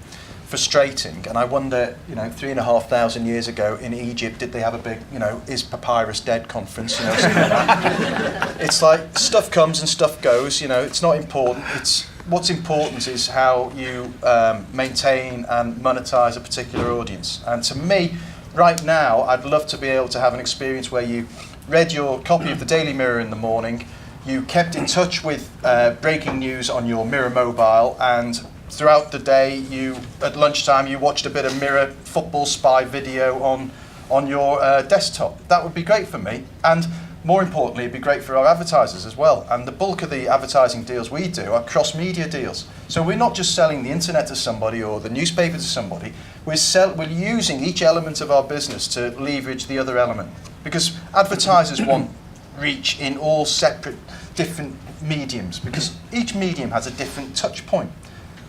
frustrating, and I wonder, 3,500 years ago in Egypt, did they have a big, is papyrus dead conference, something like that. It's like stuff comes and stuff goes, it's not important. What's important is how you maintain and monetize a particular audience. And to me, right now, I'd love to be able to have an experience where you read your copy of the Daily Mirror in the morning, you kept in touch with breaking news on your Mirror mobile, and throughout the day, at lunchtime, you watched a bit of Mirror football spy video on your desktop. That would be great for me, and more importantly, it'd be great for our advertisers as well. And the bulk of the advertising deals we do are cross-media deals. So we're not just selling the internet to somebody or the newspaper to somebody. We're using each element of our business to leverage the other element. Because advertisers want reach in all separate, different mediums, because each medium has a different touch point.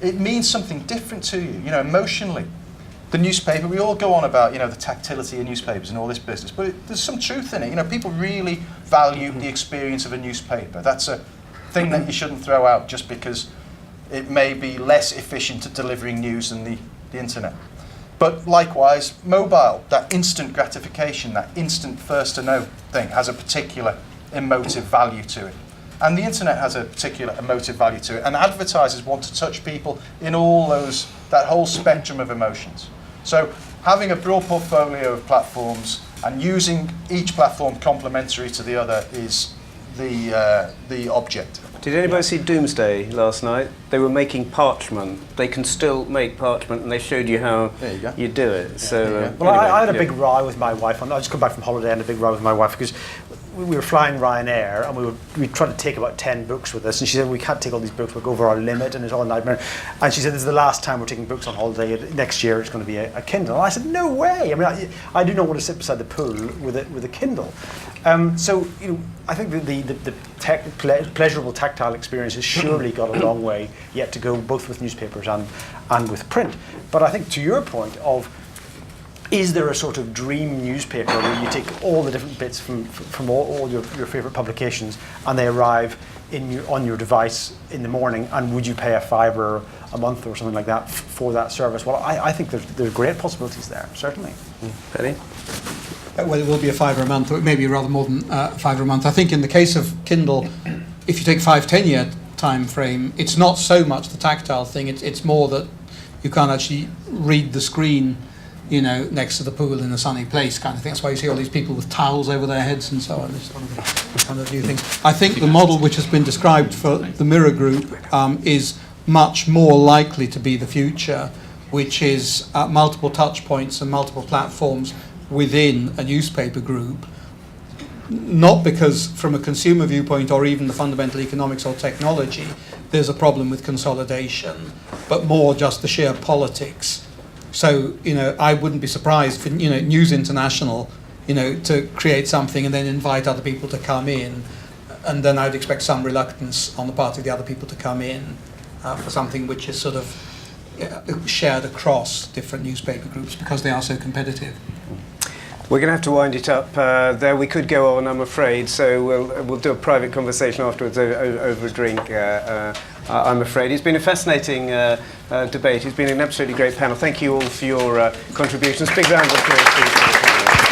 It means something different to you, emotionally. The newspaper, we all go on about, the tactility of newspapers and all this business, but there's some truth in it. People really value the experience of a newspaper. That's a thing that you shouldn't throw out just because it may be less efficient at delivering news than the internet. But likewise, mobile, that instant gratification, that instant first to know thing has a particular emotive value to it. And the internet has a particular emotive value to it. And advertisers want to touch people in all that whole spectrum of emotions. So having a broad portfolio of platforms and using each platform complementary to the other is the object. Did anybody see Doomsday last night? They were making parchment. They can still make parchment, and they showed you how you do it. So, well, I had a big row with my wife. I just come back from holiday and a big row with my wife because we were flying Ryanair and we tried to take about 10 books with us, and she said, we can't take all these books, we'll go over our limit, and it's all a nightmare. And she said, this is the last time we're taking books on holiday. Next year it's going to be a Kindle. And I said, no way. I mean, I do not want to sit beside the pool with a Kindle. So, I think the pleasurable tactile experience has surely got a long way yet to go, both with newspapers and with print. But I think to your point of, is there a sort of dream newspaper where you take all the different bits from all your favourite publications and they arrive on your device in the morning, and would you pay a £5 a month or something like that for that service? Well, I think there's great possibilities there, certainly. Penny? Well, it will be a £5 a month, or it may be rather more than £5 a month. I think in the case of Kindle, if you take 5-10 year time frame, it's not so much the tactile thing, it's more that you can't actually read the screen next to the pool in a sunny place kind of thing. That's why you see all these people with towels over their heads and so on. This kind of new thing. I think the model which has been described for the Mirror Group is much more likely to be the future, which is multiple touch points and multiple platforms within a newspaper group. Not because from a consumer viewpoint or even the fundamental economics or technology there's a problem with consolidation, but more just the sheer politics. So, I wouldn't be surprised for, News International, to create something and then invite other people to come in. And then I'd expect some reluctance on the part of the other people to come in for something which is sort of shared across different newspaper groups because they are so competitive. We're going to have to wind it up there. We could go on, I'm afraid, so we'll do a private conversation afterwards over a drink, I'm afraid. It's been a fascinating debate. It's been an absolutely great panel. Thank you all for your contributions. Big round of applause.